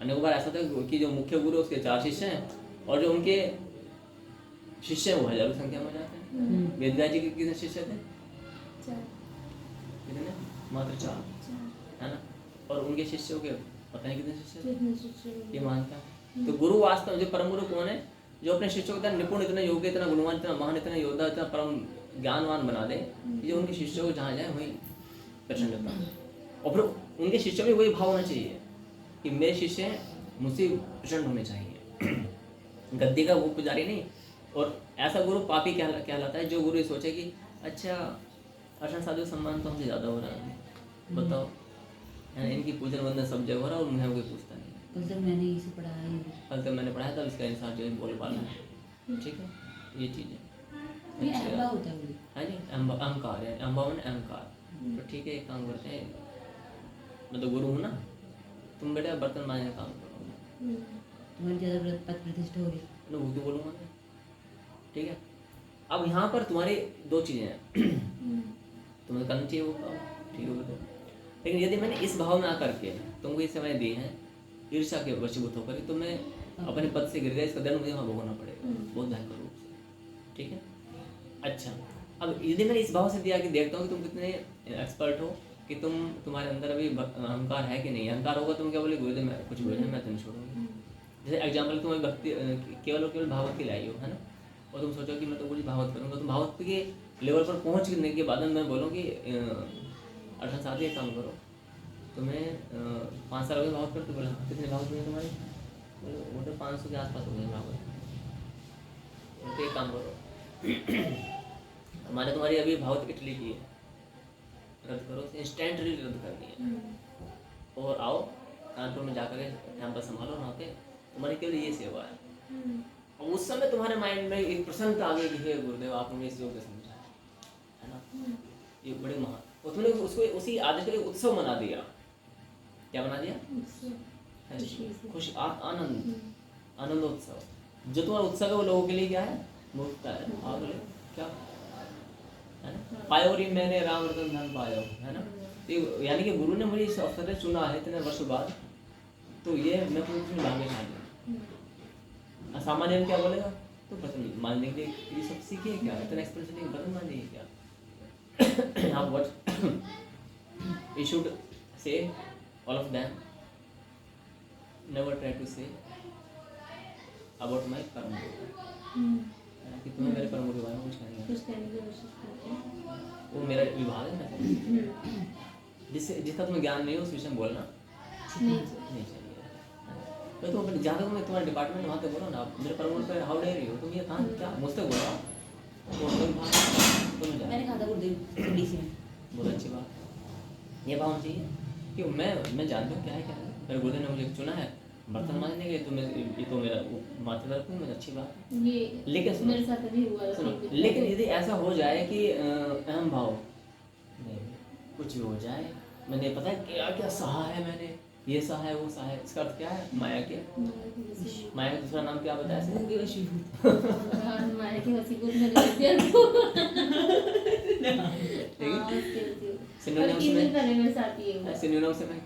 अनेक बार ऐसा था कि जो मुख्य गुरु उसके 4 शिष्य हैं, और जो उनके शिष्य हैं वो हजारों संख्या में जाते हैं। वेदव्यास जी के कितने शिष्य थे? कितने? मात्र 4, है ना। और उनके शिष्यों के पता नहीं कितने शिष्य थे, ये मानता। तो गुरु वास्तव में जो परम गुरु कौन है? जो अपने शिष्यों को इतना निपुण, इतना योग्य, इतना गुणवान, इतना महान, इतना योद्धा, इतना परम ज्ञानवान बना दे कि जो उनके शिष्यों को जहाँ जाए वहीं प्रसन्नता। और फिर उनके शिष्यों में वही भाव होना चाहिए कि मेरे शिष्य मुझसे प्रसन्न होने चाहिए। गद्दी का वो पुजारी नहीं। और ऐसा गुरु पापी कहलाता है जो गुरु ये सोचे कि अच्छा अर्चन साधु सम्मान तो हमसे ज़्यादा हो रहा है, बताओ, इनकी पूजन वंदन सब जगह हो रहा है और मुझे कोई पूछता नहीं। कल तक मैंने इसे पढ़ाया ही नहीं। कल तक मैंने पढ़ाया था, इसका इंसान जो है बोल पा रहा है, ठीक है, ये चीज़ है। ये अहंभाव होता है वो। हाँ जी, अहंकार है, अहंभाव में अहंकार। तो ठीक है, एक काम करते हैं, मैं तो गुरु हूँ ना, तुम बेटा बर्तन मांजने का काम करो, तुम्हारी ज़्यादा पद प्रतिष्ठा हो रही मैं वो तो बोलूँगा मैं, ठीक है। अब यहाँ पर तुम्हारी 2 चीज़ें हैं। तुम्हें करना चाहिए वो काम, ठीक है, लेकिन यदि मैंने इस भाव में आकर के तुमको ये समय दी है ईर्ष्या के वशीभूत होकर, तो मैं अपने पद से गिर गया, इसका दंड मुझे वहाँ भोगना पड़ेगा बहुत भयंकर रूप से, ठीक है। अच्छा, अब यदि मैंने इस भाव से दिया कि देखता हूँ कि तुम कितने एक्सपर्ट हो, कि तुम्हारे अंदर अभी अहंकार है कि नहीं, अहंकार होगा तुम क्या बोले गुरुदेव मैं कुछ बोले मैं तो नहीं छोड़ूंगी। जैसे एग्जाम्पल तुम्हें भक्ति केवल और केवल भागवत की लाई हो, है ना, और तुम सोचो कि मैं तो कुछ भागवत करूँगा, तुम भागवत के लेवल पर पहुँचने के बाद मैं बोलूँ कि अर्चन साथ ही काम करो, तुम्हें 5 साल हो गए भागवत करते, बोला कितने भागवत हुए तुम्हारे? वो तो 500 के आसपास हो गए भागवत। तो एक काम करो, हमारे तुम्हारी अभी भागवत इटली की है, रद्द करो, इंस्टेंटली रद्द करनी है, और आओ कानपुर में जाकर टेम्पल संभालो, वहाँ पे तुम्हारी केवल ये सेवा है। और उस समय तुम्हारे माइंड में एक प्रसन्नता आ गई कि हे गुरुदेव आपने इस योग्य समझा, है ना, ये बड़े महान। और तुमने उसको उसी आदेश के लिए उत्सव मना दिया। क्या बना दिया? खुशी, आनंदोत्सव। जो तुम्हारा उत्सव है वो लोगों के लिए क्या है? मुक्ता है। और क्या है ना, पायो री मैंने राम रतन धन पायो, है ना। यानी कि गुरु ने मुझे इस अवसर से चुना है इतने वर्षों बाद, तो ये मैं कुछ भाग्यशाली हूँ। सामान्य क्या बोलेगा तो बर्तन मानने के लिए ये सब सीखिए क्या, इतना एक्सप्रेशन नहीं, बर्तन मानिए क्या। आप what you should say all of them, never try to say about my karma, कि तुम्हें मेरे कर्मों के बारे में कुछ कहना है, वो मेरा विभाग है ना, जिसका तुम्हें ज्ञान नहीं हो उस विषय में बोलना नहीं चाहिए। तो तुम अपने जहाँ तक मैं तुम्हारे डिपार्टमेंट वहाँ तक बोलो ना, आप मेरे प्रमोट पर हाउ डेयर यू, तुम ये कहाँ क्या मुझसे बोल रहा हो, मैंने कहा था गुरुदेव डीसी में, बहुत अच्छी बात, ये भाव चाहिए कि मैं जानता हूँ क्या है क्या है, मेरे गुरुदेव ने मुझे चुना है बर्तन मांजने के तो मैं ये तो मेरा वो माथे पर रखूँ, मेरी अच्छी बात है। ये लेकिन सुनो, मेरे साथ अभी हुआ था। सुनो, ठीक है। लेकिन यदि ऐसा हो जाए कि अहम भाव नहीं, कुछ भी हो जाए, मैंने पता है क्या क्या सहा है, मैंने ये सहा है वो सहा है, इसका अर्थ क्या है? माया के, माया का दूसरा नाम क्या बताया इसने? हाँ, माया की हंसी को मैंने लिख दिया तो। ठीक हाँ, है। उसके लिए। सिनोनिम्स और 3 में- दिन पहले मेरे साथ ये हुआ। सिनोनिम्स में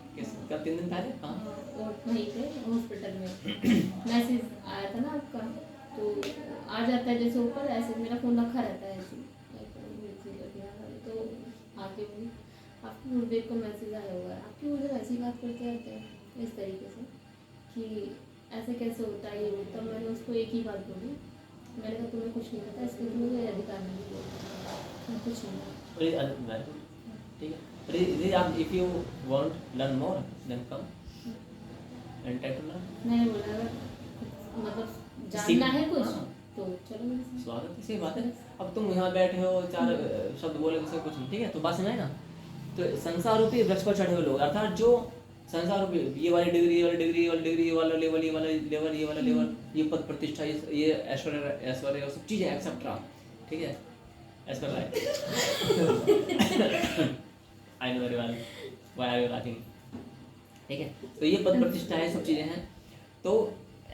क्या 3 दिन पहले? हाँ, और वहीं पे हॉस्पिटल में मैसेज आया था ना आपका, तो आ जाता है जैसे ऊपर, ऐसे मेरा फ़ोन रखा रहता है ऐसे, तो आके बोली आपके गुरुदेव को मैसेज आया हुआ है, आपके गुरुदेव ऐसी बात करते रहते हैं इस तरीके से कि ऐसे कैसे होता है ये वो। तब मैंने उसको एक ही बात बोली, मैंने कहा तुम्हें कुछ नहीं पता, इसके लिए मुझे अधिकार नहीं दिया, तुम कुछ नहीं। very good. ठीक है। But आप if you want learn more then come and try to learn. मैंने बोला अगर मतलब जानना है कुछ हाँ। तो चलो मेरे साथ। स्वागत है, सही बात है। अब तुम यहाँ बैठे हो, 4 शब्द बोले किसी कुछ नहीं, ठीक है, तो बात समझ ना। तो संसार रूपी वृक्ष पर चढ़े हुए लोग, अर्थात जो संसार रूपी ये वाली डिग्री, ये वाली डिग्री, ये वाली डिग्री, ये वाला लेवल, ये वाला लेवल, ये वाला लेवल, ये पद प्रतिष्ठा, ये ऐश्वर्य ऐश्वर्य और सब चीज़ें एक्सेट्रा, ठीक है, as per life. I know very well why are you laughing, ठीक है। तो ये पद प्रतिष्ठा है, सब चीज़ें हैं। तो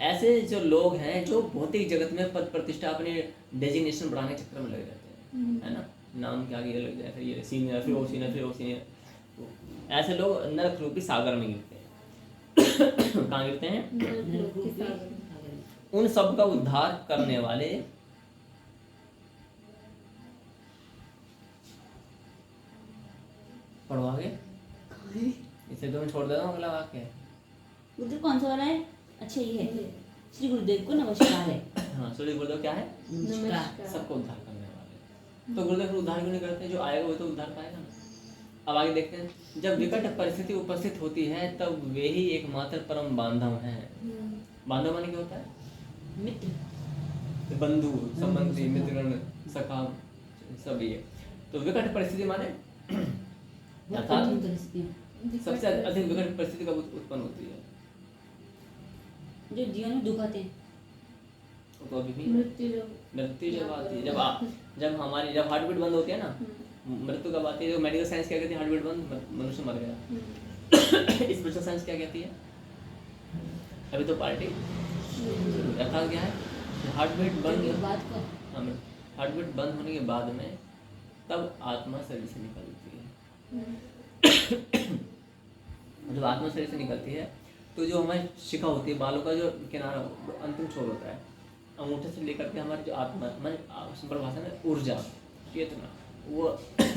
ऐसे जो लोग हैं जो भौतिक जगत में पद प्रतिष्ठा अपने डेजिग्नेशन बढ़ाने के चक्कर में लगे रहते हैं, है ना, नाम के आगे ये लग जाए, फिर ये सीनियर, फिर वो सीनियर, फिर वो सीनियर, ऐसे लोग नरक रूपी सागर में गिरते हैं। कहाँ गिरते हैं? उन सब का उद्धार करने वाले पढ़ो आगे, इसे तो मैं छोड़ देता हूँ अगला वाक्य। गुरुदेव कौन सा वाला है? अच्छा ये है, श्री गुरुदेव को नमस्कार है। हाँ, सूर्य गुरुदेव क्या है? नमस्कार। सबको उद्धार करने वाले। तो गुरुदेव फिर उद्धार क्यों नहीं करते? जो आएगा वो तो उद्धार पाएगा ना। अब आगे देखते हैं, जब विकट परिस्थिति उपस्थित होती है तब वे ही एकमात्र परम बांधव हैं। बांधव माने क्या होता है? मित्र, बंधु, संबंधी, मित्रगण, सखा, सब ये। तो विकट परिस्थिति माने अर्थात सबसे अधिक विकट परिस्थिति कब उत्पन्न होती है? जो जीवन में दुख आते हैं, तो अभी भी मृत्यु जब आती है, जब हमारी जब हार्ट बीट बंद होती है ना, मृत्यु कब आती है? जो मेडिकल साइंस क्या कहती है? हार्ट बीट बंद, मनुष्य मर गया। स्पिरिचुअल साइंस क्या कहती है? अभी तो पार्टी। अर्थात क्या है? हार्ट बीट बंद, बात को हार्ट बीट बंद होने के बाद में तब आत्मा शरीर से निकलती है। जब आत्मा शरीर से निकलती है तो जो हमारी शिखा होती है, बालों का जो किनारा, अंतिम छोर होता है, अंगूठे से लेकर के हमारी जो आत्मा, सिंपल भाषा में ऊर्जा, चेतना, वो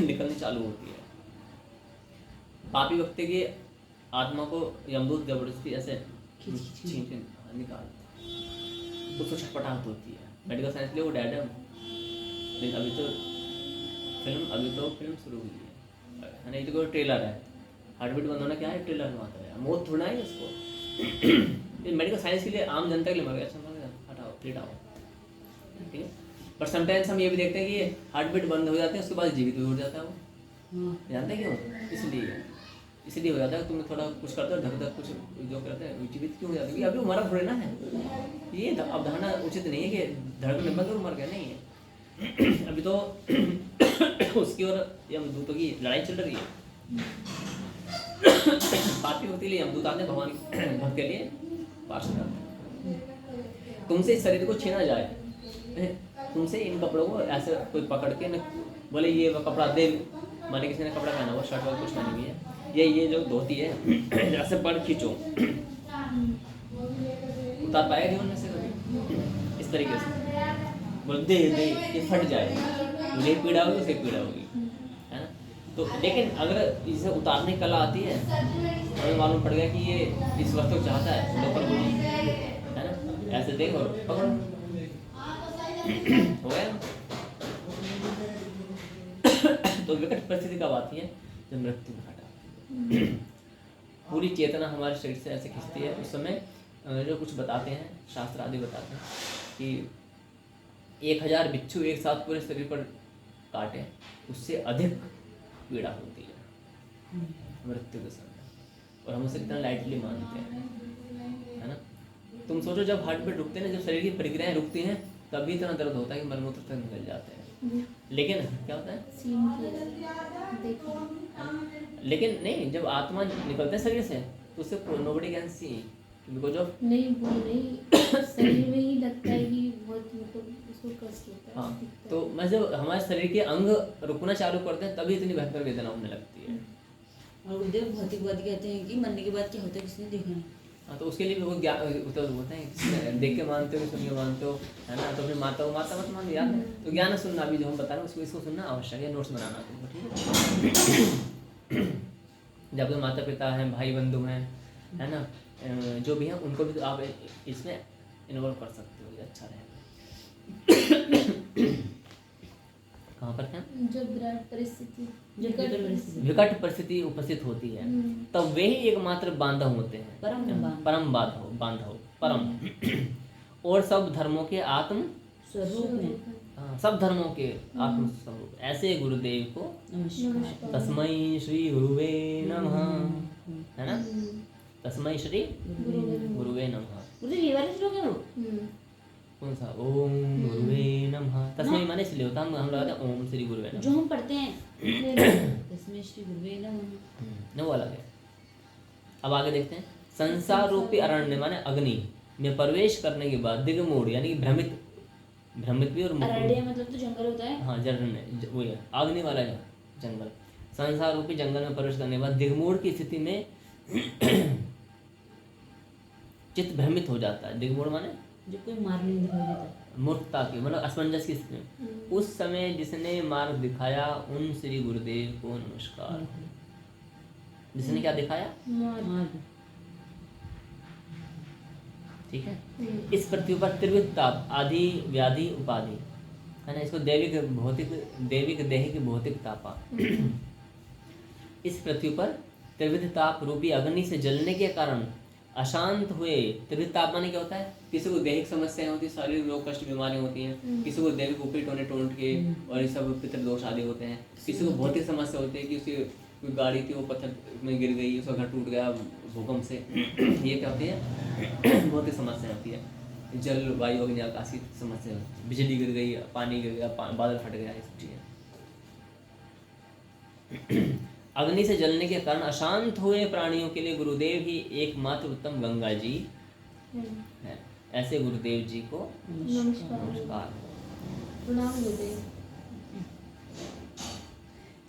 निकलनी चालू होती है। पापी व्यक्ति की आत्मा को यमदूत जबरदस्ती ऐसे खींच निकालता है, उसको छटपटाहट होती है। मेडिकल साइंस लिए वो डेड है, लेकिन अभी तो फिल्म शुरू हुई है ना। ये तो कोई ट्रेलर है। हार्ट बीट बंद होना क्या है? ट्रेलर में आता है, मौत थोड़ा है इसको। ये मेडिकल साइंस के लिए, आम जनता के लिए मर गया, अच्छा मर गया, हटाओ, हटाओ, ठीक है। बट समटाइम्स हम ये भी देखते हैं कि हार्ट बीट बंद हो जाते हैं, उसके बाद जीवित भी हो जाता है वो। जानते हैं क्यों? इसलिए हो जाता है, तुम थोड़ा कुछ करते हो, ढक कुछ जो करते हैं, जीवित क्यों हो जाते हैं? अभी वो मरा थोड़े ना है। ये अवधारणा उचित नहीं है कि धड़कन बंद और मर गया, नहीं है। अभी तो उसकी और यमदूतों की लड़ाई चल रही है। पापी होती लिए यमदूत आते हैं भगवान भक्त के लिए पास करते हैं। तुमसे इस शरीर को छीना जाए, तुमसे इन कपड़ों को ऐसे कोई पकड़ के न बोले ये वो कपड़ा दे, माने किसी ने कपड़ा पहना हुआ, शर्ट वगैरह कुछ पहनी हुई है, ये जो धोती है, ऐसे पड़ खींचो, उतार पाएगा जीवन में से कभी? इस तरीके से बोल दे ये फट जाए, मुझे पीड़ा होगी, उसे पीड़ा होगी, है ना। तो लेकिन अगर इसे उतारने की कला आती है, हमें मालूम पड़ गया कि ये इस वक्त तो चाहता है, तो पर है ना, ऐसे देखो पकड़ो, हो गया। तो विकट परिस्थिति कब आती है? जब मृत्यु घटाती है। पूरी चेतना हमारे शरीर से ऐसे खिंचती है, उस समय जो कुछ बताते हैं, शास्त्र आदि बताते हैं कि 1000 बिच्छू एक साथ पूरे शरीर पर काटे, उससे अधिक पीड़ा होती है मृत्यु के समय। और हम उसे कितना लाइटली मानते हैं, है ना। तुम सोचो जब हार्ट बीट रुकते हैं ना, जब शरीर की प्रक्रियाएं रुकती हैं, तभी इतना दर्द होता है कि मलमूत्र तक निकल जाते हैं। लेकिन क्या होता है, सीन के देखिए लेकिन नहीं, जब आत्मा निकलता है शरीर से तो उससे nobody can see, because of नहीं वो नहीं शरीर में ही लगता है कि बहुत मतलब उसको कष्ट होता है। हाँ, दिखता तो मैं जब हमारे शरीर के अंग रुकना चालू करते हैं तभी इतनी भयंकर वेदना होने लगती है। और गुरुदेव भौतिकवादी कहते हैं कि मरने के बाद क्या होता है किसी ने देखा नहीं। हाँ, तो उसके लिए भी वो ज्ञान तो होता है, देख के मानते हो, सुन के मानते हो, है ना। तो अपनी माता मत मान, याद है। तो ज्ञान सुनना भी जो हम बता रहे हैं उसको, इसको सुनना आवश्यक है, नोट्स बनाना तुमको, ठीक है। जब तो माता पिता हैं, भाई बंधु हैं, है ना, जो भी हैं उनको भी तो आप इसमें इन्वॉल्व कर सकते हो, ये अच्छा रहेगा। कहाँ पर क्या, जब विराट परिस्थिति विकट परिस्थिति उपस्थित होती है तब वे ही एकमात्र बांधव होते हैं, परम बांधव परम और सब धर्मों के आत्म स्वरूप में। हाँ, सब धर्मों के आत्म स्वरूप। ऐसे गुरुदेव को नमस्कार। तस्मै श्री गुरुवे नमः, है ना, तस्मै श्री गुरुवे नमः। गुरुदेव ये वाले श्लोक है वो? कौन सा, ओम गुरुवे नमः, तस्मै माने इसलिए होता है, हम लगाते हैं ओम श्री गुरुवे नमः, जो हम पढ़ते हैं तस्मै श्री गुरुवे नमः, वो अलग है। अब आगे देखते हैं, संसार रूपी अरण्य माने अग्नि में प्रवेश करने के बाद दिग्मूढ़ यानी कि भ्रमित भी और अरण्य मतलब तो जंगल होता है। हाँ, जरण्य वो है, अग्नि वाला है जंगल। संसार रूपी जंगल में प्रवेश करने के बाद दिग्मूढ़ की स्थिति में चित्त भ्रमित हो जाता है। दिग्मूढ़ माने जब कोई मार्ग नहीं दिखाई देता, मूर्खता की मतलब असमंजस की स्थिति में। उस समय जिसने मार्ग दिखाया उन श्री गुरुदेव को नमस्कार। जिसने क्या दिखाया, मार्ग। ठीक है। इस पृथ्वी पर त्रिविध ताप आदि व्याधि उपाधि, है ना, इसको दैविक भौतिक, दैविक दैहिक भौतिक तापा। इस पृथ्वी पर त्रिविध ताप रूपी अग्नि से जलने के कारण अशांत हुए। त्रिविध ताप माने क्या होता है, किसी को दैहिक समस्याएं होती है, शारीरिक रोग कष्ट बीमारियां होती हैं, किसी को दैविक ऊपरी टोने टोंट के और ये सब पितृदोष आदि होते हैं, किसी को भौतिक समस्या होती है कि उसकी कोई गाड़ी थी वो पत्थर में गिर गई, उसका घर टूट गया भूकंप से। ये क्या होती है, भौतिक समस्या होती है। जल वायु अग्नि आकाश की समस्या होती है, बिजली गिर गई, पानी गिर गया, बादल फट गया, ये सब चीज़ें। अग्नि से जलने के कारण अशांत हुए प्राणियों के लिए गुरुदेव ही एकमात्र उत्तम गंगा जी है। ऐसे गुरुदेव जी को नमस्कार। प्रणाम गुरुदेव।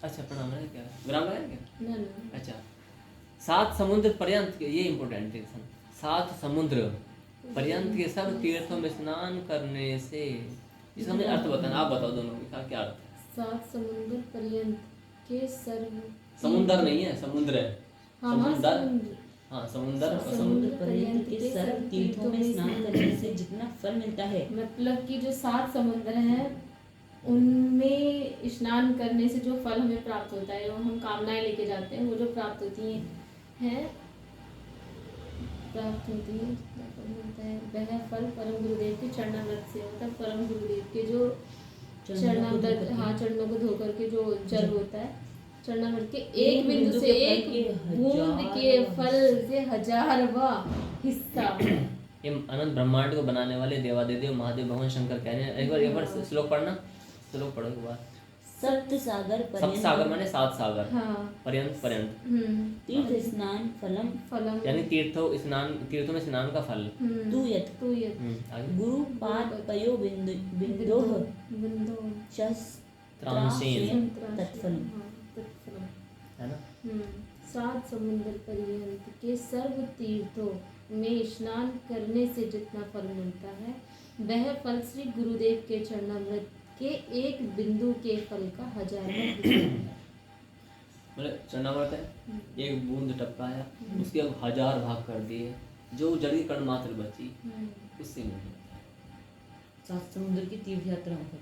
अच्छा, प्रणाम है क्या, विराम लगाया क्या? ना ना। अच्छा, 7 समुद्र पर्यंत के, ये इम्पोर्टेंट है, 7 समुद्र पर्यंत के सब तीर्थों में स्नान करने से, इसका मुझे अर्थ बताना, आप बताओ दोनों का क्या अर्थ है। 7 समुद्र पर्यंत के सर्व, समुद्र नहीं है, समुद्र है, हाँ समुद्र, हाँ समुद्र, समुद्र पर्यंत के सर्व तीर्थों में स्नान करने से जितना फल मिलता है, मतलब कि जो 7 समुद्र हैं उनमें स्नान करने से जो फल हमें प्राप्त होता है, वो हम कामनाएं लेके जाते हैं, वो जो प्राप्त होती हैं प्राप्त होती है, जितना फल मिलता है वह फल परम गुरुदेव के चरणामृत से होता है। परम गुरुदेव के जो चरणामृत, हाँ, चरणों को धोकर के जो जल होता है, चरणामृत के एक बिंदु से, एक बूंद के फल से 1000वां हिस्सा। ये अनंत ब्रह्मांड को बनाने वाले देवादिदेव महादेव भगवान शंकर कह रहे हैं। एक बार श्लोक पढ़ना, श्लोक पढ़ो एक बार। सप्त सागर सप्त सागर माने 7 सागर, हाँ, पर्यंत तीर्थ स्नान फलम यानी तीर्थों में स्नान का फल। तू यत् आगे। गुरु पाद पयो बिंदोह त्रांसेन तत्फलम, है ना। 7 समुद्र पर्यंत के सर्व तीर्थों में स्नान करने से जितना फल मिलता है वह फल श्री गुरुदेव के चरणामृत के एक बिंदु के फल का 1000वां हिस्सा है। मतलब चरणामृत है, एक बूंद टपकाया, उसके अब 1000 भाग कर दिए, जो जल की कण मात्र बची उससे मिल जाता है। 7 समुद्र की तीर्थ यात्रा होकर,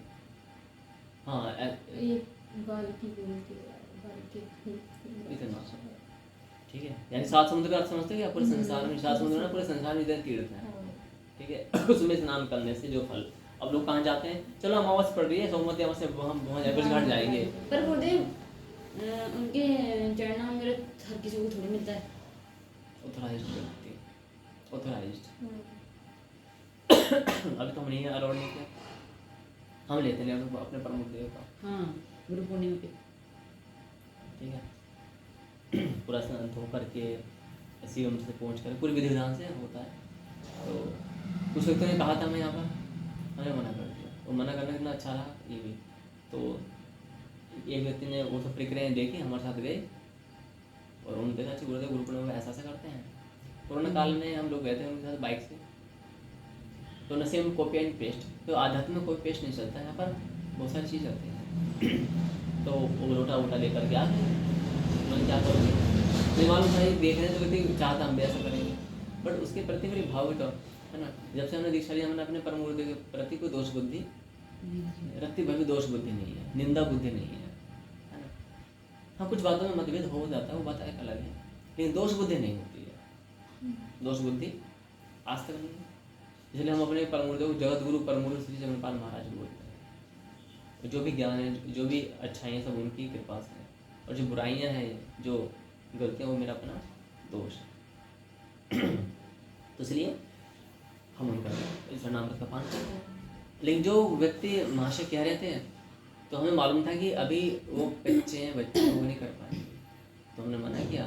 हाँ, एक बाल की बूंद के इतना, ठीक है। यानी 7 समुद्र का अर्थ समझते हो क्या, पूरे संसार में 7 समुद्र ना, पूरे संसार में इतने तीर्थ हैं, ठीक है। उसमें स्नान करने से जो फल। अब लोग कहाँ जाते हैं, चलो अमावस पड़ रही है, सोमवती अमावस से हम वहाँ घाट जाएंगे। पर गुरुदेव उनके चरणामृत हर किसी को थोड़ी मिलता है। ऑथराइज्ड व्यक्ति, ऑथराइज्ड। हम्म, अभी तो हम नहीं अलाउड नहीं किया, हम लेते हैं अपने प्रमुख देव का, हाँ गुरु पूर्णिमा पे। ठीक है। पूरा स्नान धो करके शिवम से पहुँच कर पूरी विधि विधान से होता है। तो कुछ व्यक्तियों ने कहा था मैं यहाँ पर, हमें मना कर दिया, और मना करना कितना अच्छा रहा ये भी। तो एक व्यक्ति ने वो सब प्रक्रियाएँ देखी, हमारे साथ गए और उन्होंने देखा अच्छा गुरुदेव गुरु पूर्णिमा में ऐसा ऐसा करते हैं। कोरोना काल में हम लोग गए थे उनके साथ बाइक से, तो न सिर्फ कॉपी एंड पेस्ट, तो आध्यात्म में कॉपी पेस्ट नहीं चलता है, यहाँ पर बहुत सारी चीज़ आती है। तो वो लोटा वोटा लेकर के आ गए, उन्होंने क्या करोगे, नहीं मालूम था, देखने तो व्यक्ति चाहता हम भी ऐसा करेंगे, बट उसके प्रति मेरी भाव तो है ना। जब से हमने दीक्षा ली, हमने अपने परम गुरुदेव के प्रति कोई दोष बुद्धि रत्ती भर भी दोष बुद्धि नहीं है, निंदा बुद्धि नहीं है ना। हाँ कुछ बातों में मतभेद हो जाता है, वो बात एक अलग है, लेकिन दोष बुद्धि नहीं होती है, दोष बुद्धि आज तक नहीं है। इसलिए हम अपने परम गुरुदेव जगत गुरु परम गुरु श्री जगन्नाथ महाराज बोलते हैं। जो भी ज्ञान है, जो भी अच्छाइयाँ, सब उनकी कृपा से है, और जो बुराइयाँ हैं, जो गलतियाँ, वो मेरा अपना दोष है। तो इसलिए हम उनका शरणामृत का पान करते हैं। लेकिन जो व्यक्ति महाशय कह रहे थे, तो हमें मालूम था कि अभी वो बच्चे हैं, बच्चे वो नहीं कर पाएंगे, तो हमने मना किया।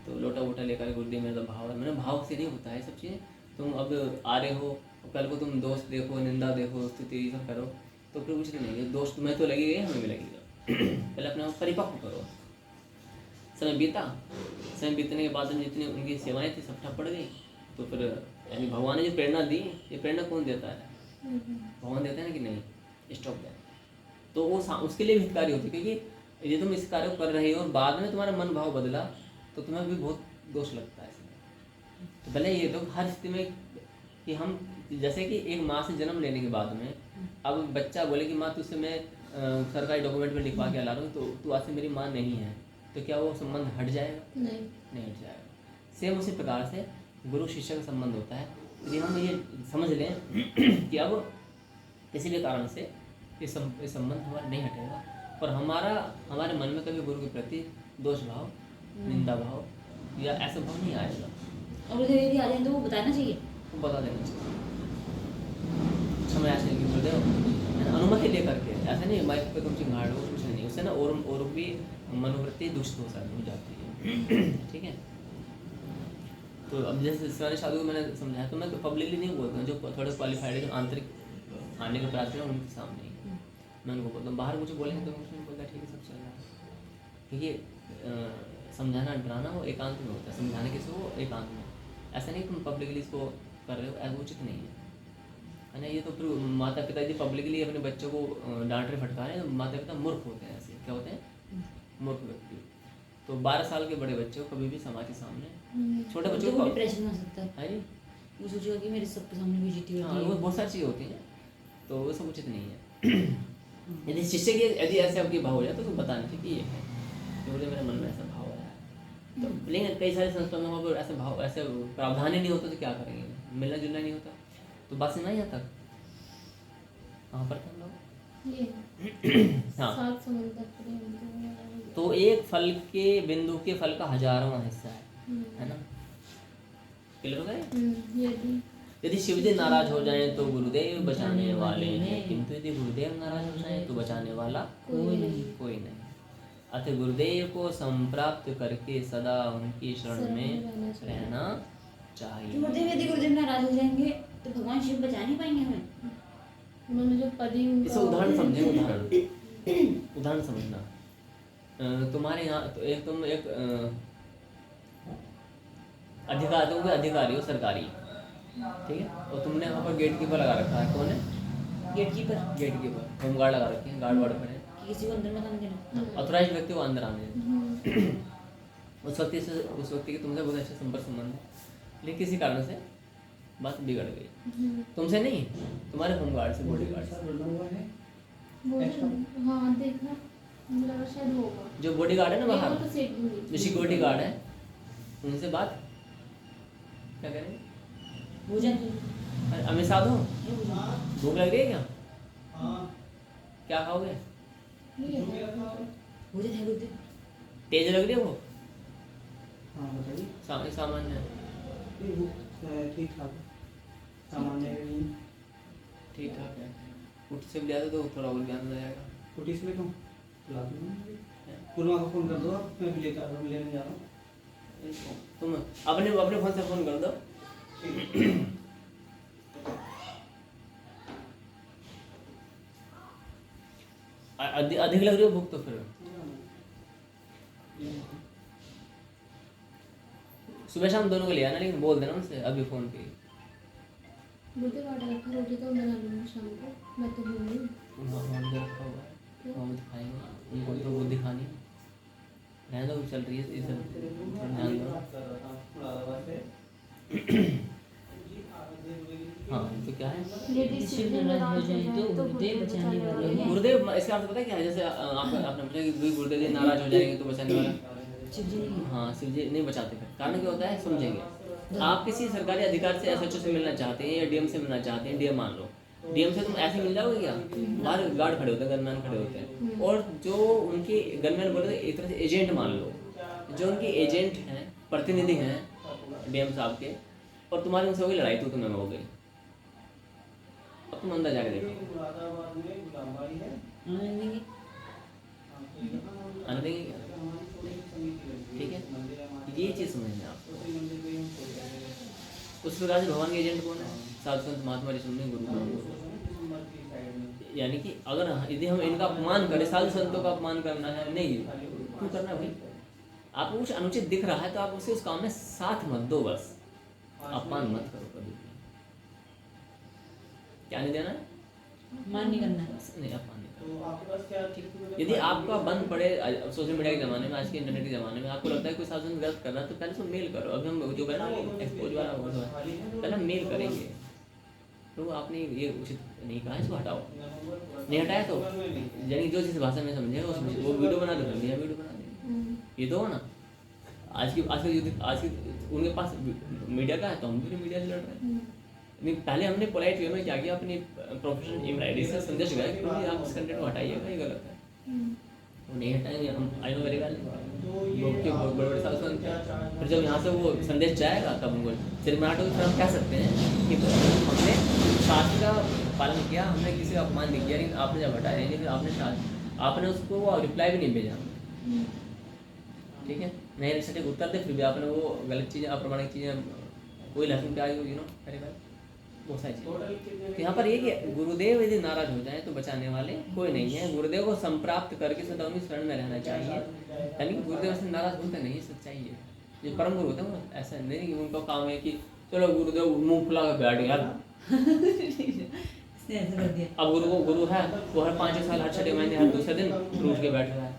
तो लोटा वोटा लेकर गुरुदेव मेरा भाव है, मैंने भाव से नहीं होता है सब चीज़ें। तुम अब आ रहे हो, कल को तुम दोस्त देखो, निंदा देखो, स्तुति ये सब करो, तो फिर कुछ नहीं है। दोस्त तुम्हें तो लगेगा, हमें भी लगेगा। पहले अपने आप परिपक्व करो। समय बीता, समय बीतने के बाद जितनी उनकी सेवाएं थी सब ठप पड़ गई। तो फिर यानी भगवान ने जो प्रेरणा दी, ये प्रेरणा कौन देता है? भगवान देते हैं ना कि नहीं स्टॉप दें, तो वो उसके लिए भी हितकारी होती है। क्योंकि यदि तुम इस कार्य को कर रहे हो और बाद में तुम्हारा मन भाव बदला, तो तुम्हें भी बहुत दोष लगता है इसमें। तो पहले ये तो हर स्थिति में कि हम, जैसे कि एक माँ से जन्म लेने के बाद में अब बच्चा बोले कि माँ तुझसे मैं सरकारी डॉक्यूमेंट में लिखवा के ला रहा हूँ, तो तू आज से मेरी माँ नहीं है, तो क्या वो संबंध हट जाएगा? नहीं हट जाएगा। सेम उसी प्रकार से गुरु शिष्य का संबंध होता है। यदि हम ये समझ लें कि अब किसी भी कारण से ये संबंध हमारा नहीं हटेगा, और हमारे मन में कभी गुरु के प्रति दोष भाव, निंदा भाव या ऐसा भाव नहीं आएगा। और यदि आ जाए तो वो बताना चाहिए, वो बता देना चाहिए, समय ऐसे कि गुरुदेव अनुमति लेकर के, ऐसा नहीं माइक पे तुम चिंगाड़ लो, कुछ नहीं, उससे ना और भी मनोवृत्ति दुष्ट हो जाती है। ठीक है। तो अब जैसे शिवानी साधु को मैंने समझाया, तो मैं तो पब्लिकली नहीं बोलता हूँ, जो थोड़े क्वालिफाइड है, जो आंतरिक आने के प्राप्त है उनके सामने ही मैं उनको बोलता हूँ। बाहर कुछ बोलेंगे तो मुझे बोलता ठीक है सब चल रहा है, क्योंकि समझाना डराना वो एकांत में होता है, समझाने किसी को एकांत में, ऐसा नहीं तुम पब्लिकली इसको कर रहे हो, ऐसा उचित नहीं है ना। ये तो फिर माता पिता यदि पब्लिकली अपने बच्चों को डांट रहे फटका रहे हैं, तो माता पिता मूर्ख होते हैं। ऐसे क्या होते हैं? मूर्ख व्यक्ति। तो 12 साल के बड़े बच्चे को कभी भी समाज के सामने, छोटे बच्चों को डिप्रेशन हो सकता है, वो सोचेगा कि मेरे सबके सामने बेइज्जती हो रही है। वो बहुत सारी चीज़ें होती हैं, तो वो सब उचित नहीं है। यदि शिष्य की यदि ऐसे आपकी भाव हो जाए तो बताना चाहिए कि ये है, क्योंकि मेरे मन में ऐसा भाव आया है। तो लेकिन कई सारे संस्थाओं में वहाँ पर ऐसे भाव, ऐसे प्रावधान ही नहीं होता, तो क्या करेंगे? मिलना जुलना नहीं होता, तो बात सुना यहाँ तक कहाँ पर हम लोग हाँ। सात समुद्र प्रेम तो एक फल के बिंदु के फल का 1000वां हिस्सा है ना। क्लियर हो गए? यदि शिवजी नाराज हो जाएं तो गुरुदेव बचाने वाले हैं, किंतु यदि गुरुदेव नाराज हो जाएं तो बचाने वाला कोई नहीं। अतः गुरुदेव को संप्राप्त करके सदा उनकी शरण में रहना चाहिए। गुरुदेव यदि गुरुदेव नाराज हो जाएंगे तो भगवान शिव बचा नहीं पाएंगे हमें। उन्होंने जो पदी, इसे उदाहरण समझे, उदाहरण समझना। तुम्हारे यहाँ तो तुम एक अधिकारी हो सरकारी, ठीक है, और तुमने वहाँ पर गेट कीपर लगा रखा है। कौन है गेट कीपर? होमगार्ड लगा रखे हैं, गार्ड वार्ड खड़े हैं, किसी को अंदर मत आने देना, ऑथराइज्ड व्यक्ति को अंदर आने देना। उस व्यक्ति के तुमसे बहुत अच्छे संपर्क संबंध है, लेकिन किसी कारण से बात बिगड़ गई, तुमसे नहीं, तुम्हारे होमगार्ड से, बॉडीगार्ड से। हाँ देखना शायद होगा, जो बॉडीगार्ड है ना बाहर, तो जो सिक्योरिटी गार्ड है, उनसे बात क्या करेंगे? भोजन अमित साधु भूख लग रही है क्या? क्या खाओगे? भोजन है गुरुदेव। तेज लग रही है वो? हाँ बताइए। सामान्य है, नहीं, वो ठीक ठाक है, सामान्य भी नहीं। ठीक ठाक है। कुछ से भी लिया तो थोड़ा और ज्ञान हो जाएगा। छोटी से लेकर ला दूँगा। पूर्णिमा को फ़ोन कर दो आप, मैं भी लेकर लेने जा रहा हूँ। तुम अपने अपने फोन से फोन कर दो। अधिक लग रही हो भूख तो फिर सुबह शाम दोनों को ले आना, लेकिन बोल देना उनसे अभी फोन पे। रोटी काट रखा, रोटी तो बना लूँगी शाम को, मैं तो भूल रही हूँ। वहाँ पे रखा हुआ है, वहाँ पे दिखाएंगे उनको, तो वो दिखानी है। रहने दो, चल रही है ये सब, ध्यान दो। हाँ तो क्या है शिव नाराज हो जाए तो गुरुदेव बचाने वाले हैं। गुरुदेव, इसका अर्थ पता है क्या है? जैसे आपने पूछा कि गुरुदेव जी नाराज हो जाएंगे तो बचाने वाला। शिव जी नहीं। हाँ, शिव जी नहीं बचाते फिर। कारण क्या होता है समझेंगे। आप किसी सरकारी अधिकारी से एसएचओ से मिलना चाहते हैं या डीएम से मिलना चाहते हैं, डीएम मान लो, डीएम से तुम ऐसे मिल जाओगे क्या? बाहर गार्ड खड़े होते हैं, गनमैन खड़े होते हैं, और जो उनके गनमैन बोले एक तरह से एजेंट मान लो, जो उनके एजेंट हैं, प्रतिनिधि हैं डीएम साहब के, और तुम्हारी उनसे हो गई लड़ाई, तो तुम्हें हो गई। अब तुम अंदर जाके देखो, आने देंगे क्या? ठीक है, ये चीज़ समझना आपको। उस प्रकार से भगवान के एजेंट कौन है? साधु संत महात्मा ऋषि मुनि गुरु। यानी कि अगर यदि हम इनका अपमान करें, साधु संतों का अपमान करना है, नहीं क्यों करना भाई? आपको कुछ अनुचित दिख रहा है तो आप उसे उस काम में साथ मत दो, बस अपमान मत करो कभी भी। क्या नहीं देना है? मान नहीं करना। नहीं, अपमान नहीं करना। यदि आपका बंद पड़े सोशल मीडिया के ज़माने में, आज के इंटरनेट के ज़माने में, आपको लगता है कोई साधु संत गलत कर रहा है तो पहले उसको मेल करो। अभी हम जो करें ना एक्सपोज वाला वो है, पहले हम मेल करेंगे। तो आपने ये उचित नहीं कहा, इसको हटाओ। नहीं हटाया तो यानी जो जिस भाषा में समझेगा वो समझे, वो वीडियो बना दो, मेरा वीडियो बना देंगे। ये तो हो ना, आज की उनके पास मीडिया का है तो हम भी मीडिया से लड़ रहे हैं। नहीं, पहले हमने पोलाइट वे में क्या किया, अपनी प्रोफेशनल ईमेल आईडी से संदेश गया कि आप इस कंटेंट को हटाइएगा, ये गलत है। वो नहीं हटाएंगे हम, आई नो वेरी वेल। बड़े बड़े साधु संत, फिर जब यहाँ से वो संदेश जाएगा तब उनको सिर्फ मराठों की तरफ कह सकते हैं कि हमने शास्त्र का पालन किया, हमने किसी का अपमान नहीं किया, लेकिन आपने जब हटाया नहीं, फिर आपने उसको रिप्लाई भी नहीं भेजा। ठीक है, नहीं सटीक उत्तर दे, फिर भी आपने वो गलत चीज़ें, अप्रामाणिक चीज़ें, कोई लहसुन प्याज हो, वेरी वेल, बहुत सारी चीज़ें। तो यहाँ पर ये कि गुरुदेव यदि नाराज हो जाए तो बचाने वाले कोई नहीं है। गुरुदेव को संप्राप्त करके सदा उन्हीं शरण में रहना चाहिए। यानी कि गुरुदेव से नाराज होते नहीं, सच्चाई है। जो परम गुरु होते हैं वो ऐसा नहीं कि उनका काम है कि चलो गुरुदेव मुँह फुला कर बैठ गया। अब गुरु है वो हर 5 साल, हर 6 महीने, हर दूसरे दिन रूठ के बैठ रहा है।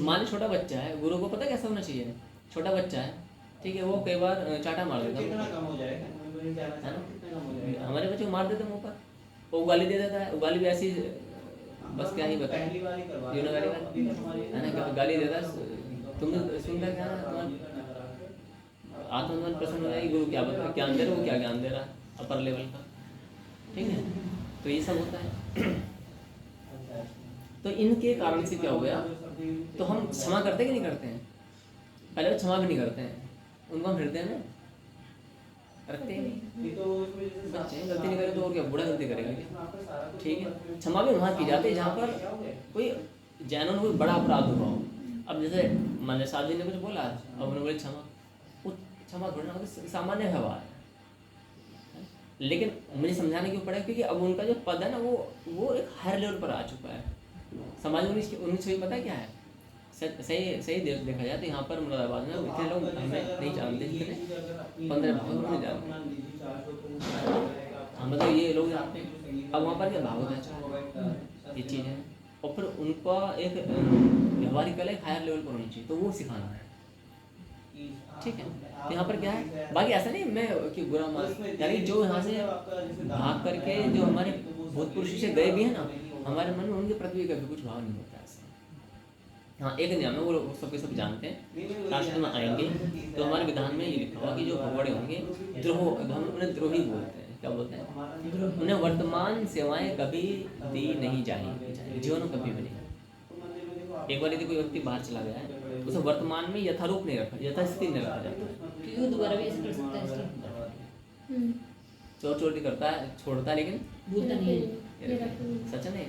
मान छोटा बच्चा है, गुरु को पता कैसा होना चाहिए? छोटा बच्चा है, ठीक है, वो कई बार चाटा मार देता है ना, हमारे बच्चे को मार देते मुंह पर, वो गाली दे देता है। गाली भी ऐसी, बस क्या ही बताए, है ना, गाली देता है। तुम सुनकर क्या आत्मज्ञान प्रसन्न हो जाएगी। गुरु क्या बता, ज्ञान दे रहा, वो क्या ज्ञान दे रहा है अपर लेवल का। ठीक है, तो ये सब होता है। तो इनके कारण से क्या हो गया, तो हम क्षमा करते कि नहीं करते हैं? पहले तो क्षमा भी नहीं करते हैं, उनको हम हृदय में रखते हैं। बच्चे गलती नहीं करें तो और क्या, बूढ़ा गलती करेगा क्या? ठीक है, क्षमा भी वहाँ की जाती है जहाँ पर कोई जैनों ने कोई बड़ा अपराध हुआ हो। अब जैसे मान लीजिए साहब जी ने कुछ बोला, अब उन्होंने बोले क्षमा, वो क्षमा थोड़ा ना सामान्य व्यवहार है। लेकिन मुझे समझाने क्यों पड़ा, क्योंकि अब उनका जो पद है ना वो एक हायर लेवल पर आ चुका है। समाज में उन्नीस पता है क्या है? सही देखा जाए तो यहाँ पर मुरादाबाद में इतने लोग हमें नहीं जानते, जितने 15 भागवत नहीं जानते। हाँ, मतलब ये लोग जानते हैं। अब वहाँ पर क्या भागवत है, ये चीज़ है। और फिर उनका एक व्यवहारिक कला एक हायर लेवल पर होनी चाहिए, तो वो सिखाना है। ठीक है, तो यहाँ पर क्या है, बाकी ऐसा नहीं मैं कि बुरा मान, यानी जो यहाँ से भाग करके जो हमारे भूतपूर्व शिष्य गए भी हैं ना, हमारे मन में उनके प्रति कभी कुछ भाव नहीं होता ऐसा। हाँ, एक नियम है, वो सबके सब जानते हैं। राष्ट्र में आएंगे तो हमारे विधान में ये लिखा हुआ कि जो भगवड़े होंगे द्रोह, हम उन्हें द्रोही बोलते हैं। क्या बोलते हैं? उन्हें वर्तमान सेवाएं कभी दी नहीं जाएंगी, जीवन में कभी भी नहीं। एक बार यदि कोई व्यक्ति बाहर चला गया है तो उसे वर्तमान में यथारूप नहीं रखा, यथास्थिति नहीं रखा जाता। क्योंकि वो दोबारा भी ऐसे कर सकता है इसलिए चोर चोरी करता है, छोड़ता है, लेकिन भूलता नहीं है। सच नहीं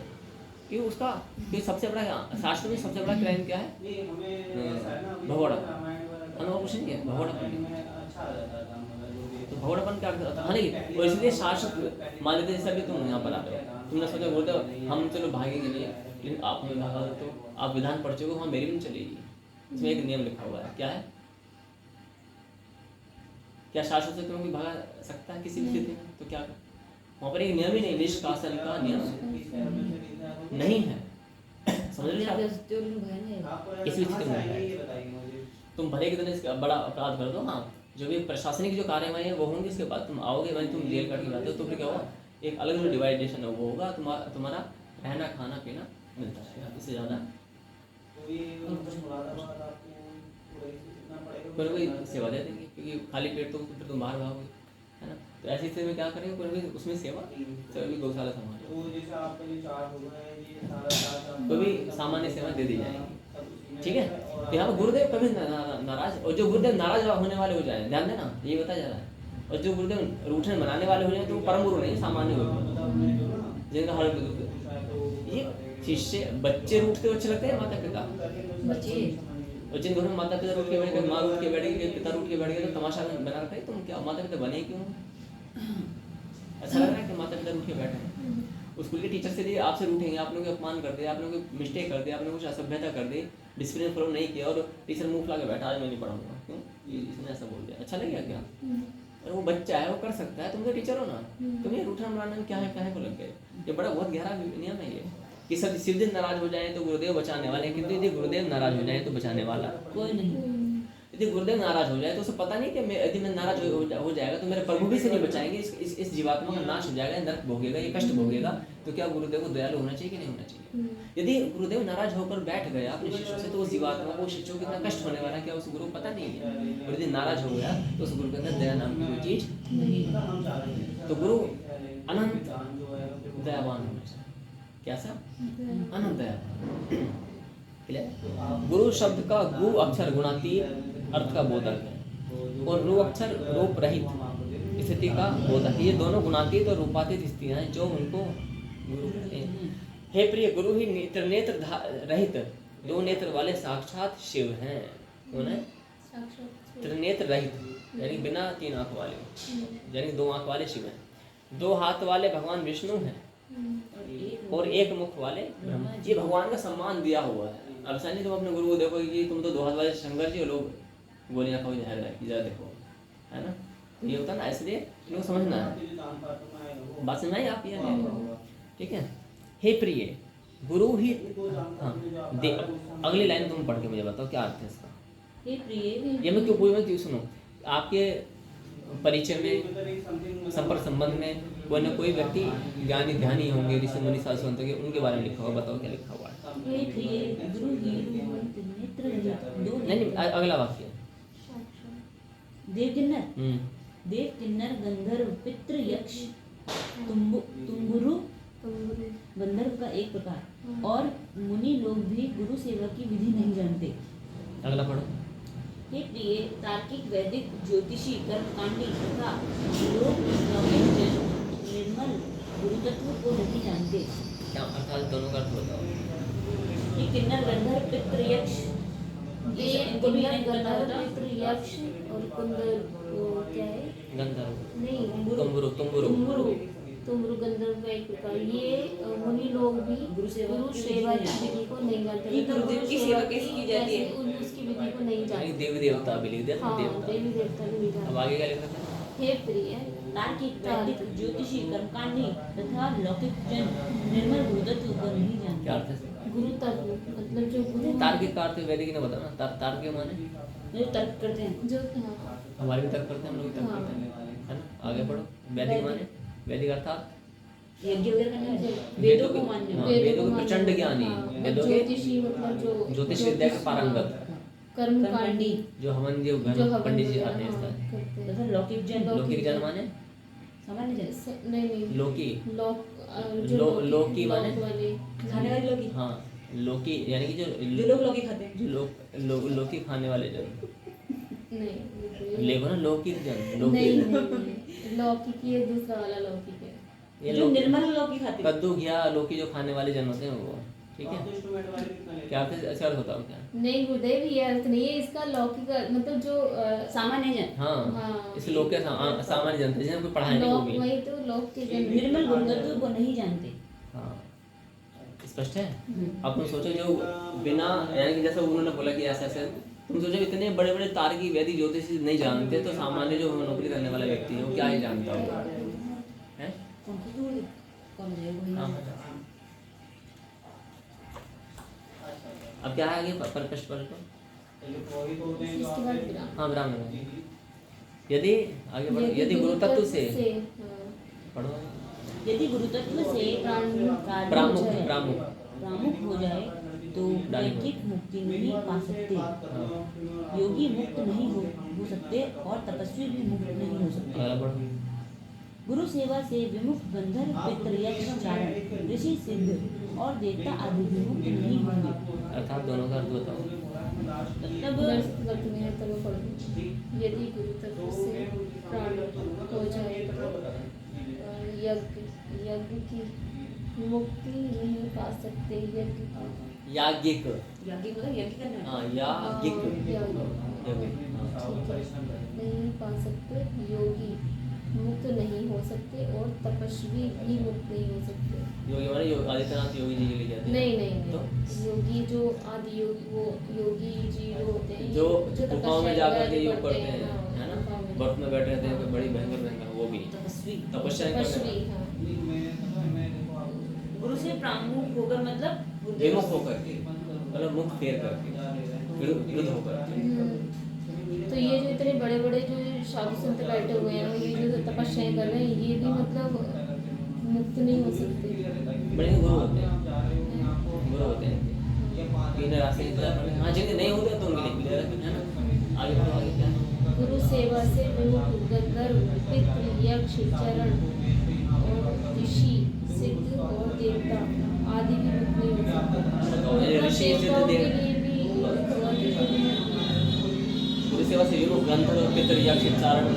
कि उसका कि सबसे बड़ा शास्त्र में सबसे बड़ा क्राइम क्या है? भगोड़ा, अनुभव कुछ नहीं है, भगोड़ापन। तो भगोड़ापन क्या करता है? और इसलिए शासक मान लेते जैसे अभी तुम यहाँ पर आ रहे हो, तुमने सोचा बोलते हो हम चलो भागेंगे नहीं, लेकिन आपने भागा तो आप विधान पढ़ चुके हो, वहाँ मेरी भी नहीं चलेगी। इसमें एक नियम लिखा हुआ है, क्या है? क्या शासक से तुम्हें भागा सकता है किसी भी स्थिति में? तो क्या वहाँ पर एक नियम ही नहीं, निष्कासन का नियम नहीं है। समझ रहे हो? किसी स्थिति में तुम भले के दिन इसका बड़ा अपराध कर दो, हाँ जो भी प्रशासनिक जो कार्यवाही है वो होंगी, इसके बाद तुम आओगे, वहीं तुम जेल काट के जाते हो तो फिर क्या होगा? एक अलग जो डिवाइडेशन है वो होगा, तुम्हारा रहना खाना पीना मिलता रहेगा, इससे ज़्यादा कोई सेवा दे देंगे, क्योंकि खाली पेट तो फिर तुम बाहर भागोगे, है ना? तो ऐसी स्थिति में क्या करेंगे? कोई उसमें सेवा भी गौशाला संभाल, कोई भी सामान्य सेवा दे दी जाएगी, ठीक है? तो यहाँ पर गुरुदेव कभी नाराज, और जो गुरुदेव नाराज होने वाले हो जाए, ध्यान देना, ये बताया जा रहा है, और जो गुरुदेव रूठन बनाने वाले हो जाए तो वो परम गुरु नहीं, सामान्य गुरु, जिनका हर ये शिष्य बच्चे रूठते हुए अच्छे लगते हैं, माता पिता बच्चे और जिन घरों में माता पिता रूठ के बैठ गए, माँ रूठ के बैठ गई, पिता रूठ के बैठ गए, तो तमाशा बना रखा है। तुम क्या माता पिता बने क्यों? ऐसा लग रहा है कि माता पिता रूठ के बैठे हैं। स्कूल के टीचर से आपसे रूठेंगे, आप लोगों को अपमान कर दिया, आप लोगों को मिस्टेक कर दिया, आपने कुछ असभ्यता कर दी, डिसिप्लिन फॉलो नहीं किया, और टीचर मुंह फुला के बैठा, आज मैं नहीं पढ़ाऊंगा, क्यों? इसने ऐसा बोल दिया, अच्छा लगेगा क्या? अरे वो बच्चा है, वो कर सकता है, तुम तो टीचर हो ना, तुम्हें रूठना मनाना में क्या है को लग गया? ये बड़ा बहुत गहरा नियम है ये, कि सब शिव दिन नाराज हो जाए तो गुरुदेव बचाने वाले, किंतु यदि गुरुदेव नाराज हो जाए तो बचाने वाला कोई नहीं। यदि गुरुदेव नाराज हो जाए तो उसे पता नहीं कि यदि मैं नाराज हो जाएगा तो मेरे प्रभु भी से नहीं बचाएंगे, इस जीवात्मा का नाश हो जाएगा, नरक भोगेगा, ये कष्ट भोगेगा। तो क्या गुरुदेव को दयालु होना चाहिए कि नहीं होना चाहिए? यदि गुरुदेव नाराज होकर बैठ गया अपने शिष्यों से, तो उस जीवात्मा को, शिष्यों को कितना कष्ट होने वाला है, क्या उस गुरु को पता नहीं है? और यदि नाराज हो गया तो उस गुरु के अंदर दया नाम की कोई चीज नहीं। तो गुरु अनंत दयावान होना चाहिए। क्या सा? अनंत दयावान। गुरु शब्द का गु अक्षर गुणातीत अर्थ का बोधक है, और रू अक्षर रूप रहित स्थिति का बोधक है। ये दोनों गुणातीत और रूपातीत स्थितियां हैं जो उनको गुरु कहते हैं। हे प्रिय, गुरु ही नेत्र रहित दो नेत्र वाले साक्षात शिव हैं। कौन है? त्रिनेत्र रहित यानी बिना तीन आंख वाले, यानी दो आंख वाले शिव हैं। दो हाथ वाले भगवान विष्णु हैं, और एक मुख वाले ब्रह्मा। ये भगवान का सम्मान दिया हुआ है। अब ऐसा नहीं तुम अपने गुरु को देखो कि तुम तो दो हाथ वाले शंकर जी, लोग गोलियां खाओ जहर है, जरा देखो, है ना? तो ये होता ना, इसलिए लोग समझना है, बात समझ आई आप? ये ठीक है। हे प्रिय, गुरु ही, हाँ अगली लाइन तुम पढ़ के मुझे बताओ क्या अर्थ है इसका। हे प्रिय, ये मैं क्यों पूछ, मैं सुनो, आपके परिचय में, संपर्क संबंध में कोई ना कोई व्यक्ति ज्ञानी ध्यानी होंगे, ऋषि मुनि साधु संत होंगे, उनके बारे में लिखा हुआ, बताओ क्या लिखा हुआ है? हे प्रिय, गुरु ही नेत्र दो। नहीं, अगला वाक्य देव किन्नर, देव किन्नर गंधर्व पितृ यक्ष तुम्बुरु गंधर्व का एक प्रकार, और मुनि लोग भी गुरु सेवा की विधि नहीं जानते। अगला पढ़ो। हे प्रिय, तार्किक वैदिक ज्योतिषी कर्मकांडी तथा लोक लौकिक जन निर्मल गुरु तत्व को नहीं जानते। क्या अर्थात दोनों का अर्थ बताओ। ये किन्नर गंधर्व पितृ यक्ष, इनको भी नहीं करना होता। यक्ष और कुंदर क्या है? गंधर्व नहीं, तुम्बुरु तुमरु गंधर्व का एक प्रकार। ये मुनि लोग भी गुरु सेवा की विधि को नहीं जानते। गुरुदेव की सेवा कैसे की जाती है उसकी विधि को नहीं जानते। देवी देवता भी लिख दिया, हाँ, देवता। देवी देवता भी नहीं अब जानते। आगे क्या लिखा था? हे प्रिय, तार्किक वैदिक ज्योतिषी कर्मकांडी तथा लौकिक जन निर्मल गुरु तत्व को नहीं जानते। क्या अर्थ है? गुरु तत्व मतलब जो गुरु तार्किक का अर्थ वैदिक ने बताना। तार्किक माने जो तर्क करते हैं, जो हमारे भी तर्क करते हैं, हम लोग भी तर्क करते हैं, है ना? आगे पढ़ो। वैदिक माने, वैदिक अर्थात यज्ञ वगैरह करने वाले, वेदों को मानने हाँ, वाले। वेदों के प्रचंड ज्ञानी, वेदों के ज्योतिषी मतलब जो ज्योतिष विद्या के पारंगत, कर्मकांडी जो हवन जो घर पंडित जी आते हैं इसका। तथा लौकिक जन, लौकिक जन माने सामान्य जन, नहीं लोकी, लोक लोकी माने वाले खाने वाले लोग ही। हाँ, लौकी यानी कि जो लोग लौकी खाते हैं। जो लौकी खाने वाले जन, नहीं लेगो ना लौकी जन, नहीं लौकी नहीं लौकी की है, दूसरा वाला लौकी का है। ये जो लौकी, निर्मल लौकी खाते हैं। कद्दू घिया लौकी जो खाने वाले जन होते हैं वो, ठीक है। क्या आपसे अच्छा अर्थ होता हो क्या? नहीं गुरुदेव, ये अर्थ नहीं है इसका। लौकी का मतलब जो सामान्य जन। हाँ, हाँ। इस लोग के सामान्य जनता जिन्हें कोई पढ़ाई नहीं लौक, होगी। वही तो लौक के जन। निर्मल गुणवत्ता को नहीं जानते। हाँ, स्पष्ट है। अब तुम सोचो जो बिना यानी कि जैसे उन्होंने बोला कि ऐसे ऐसे, तुम सोचो इतने बड़े बड़े तार्किक वैदिक ज्योतिष नहीं जानते तो सामान्य जो नौकरी करने वाला व्यक्ति है वो क्या ही जानता होगा, है? कौन जाएगा? हाँ। अब क्या है आगे प्रश्न पढ़ लो। इसके बाद विराम। हाँ विराम लगा। यदि आगे बढ़ो, यदि गुरुतत्व से हाँ, पढ़ो, यदि गुरुतत्व से कार्य प्रामुख हो जाए, प्रामुख प्रामुख हो जाए तो वैदिक मुक्ति नहीं पा सकते, योगी मुक्त नहीं हो सकते और तपस्वी भी मुक्त नहीं हो सकते। अगला पढ़ो। गुरु सेवा से विमुख गंधर्व पितृ यक्ष चारण ऋषि सिद्ध और देवता आदि भी मुक्त नहीं होंगे। अर्थात दोनों का अर्थ बताओ। मतलब गलत में है तो वो पढ़ लो। यदि गुरु तत्व से प्राण हो जाए तो यज्ञ की मुक्ति नहीं पा सकते। यज्ञ की याज्ञिक, याज्ञिक मतलब यज्ञ करना। हाँ याज्ञिक, यज्ञ नहीं पा सकते, योगी मुक्त नहीं हो सकते और तपस्वी भी मुक्त नहीं हो सकते। योगी माने आदित्यनाथ योगी जी के लिए कहते हैं। नहीं नहीं तो नहीं, योगी जो आदि योगी, वो योगी जी जो होते हैं जो तपस्या गुफाओं में जाकर के योग करते करते हैं, हाँ, है ना, गुफाओं में बर्फ में बैठे रहते हैं, कोई बड़ी भयंकर भयंकर, वो भी तपस्वी। तपस्या नहीं करते तपस्वी, हैं। हाँ। गुरु से प्रामुख होकर मतलब विमुख होकर के, मतलब मुख फेर करके, विरुद्ध होकर के। तो ये जो इतने बड़े बड़े जो साधु संत बैठे हुए हैं, ये जो तपस्याएं कर रहे हैं, ये भी मतलब मुक्त नहीं हो सकते। बड़े गुरु होते हैं, गुरु होते हैं तीन रास्ते की तरह। हाँ जिनके नहीं होते तो उनके लिए क्लियर है ना। आगे बढ़ो, आगे क्या है? गुरु सेवा से विमुख गंधर्व पितृ यक्ष चरण और ऋषि सिद्ध और देवता आदि भी मुक्त नहीं हो सकते। ऋषि सिद्ध देवताओं के देव- लिए भी गुरु सेवा से विमुख गंधर्व पितृ यक्ष चारण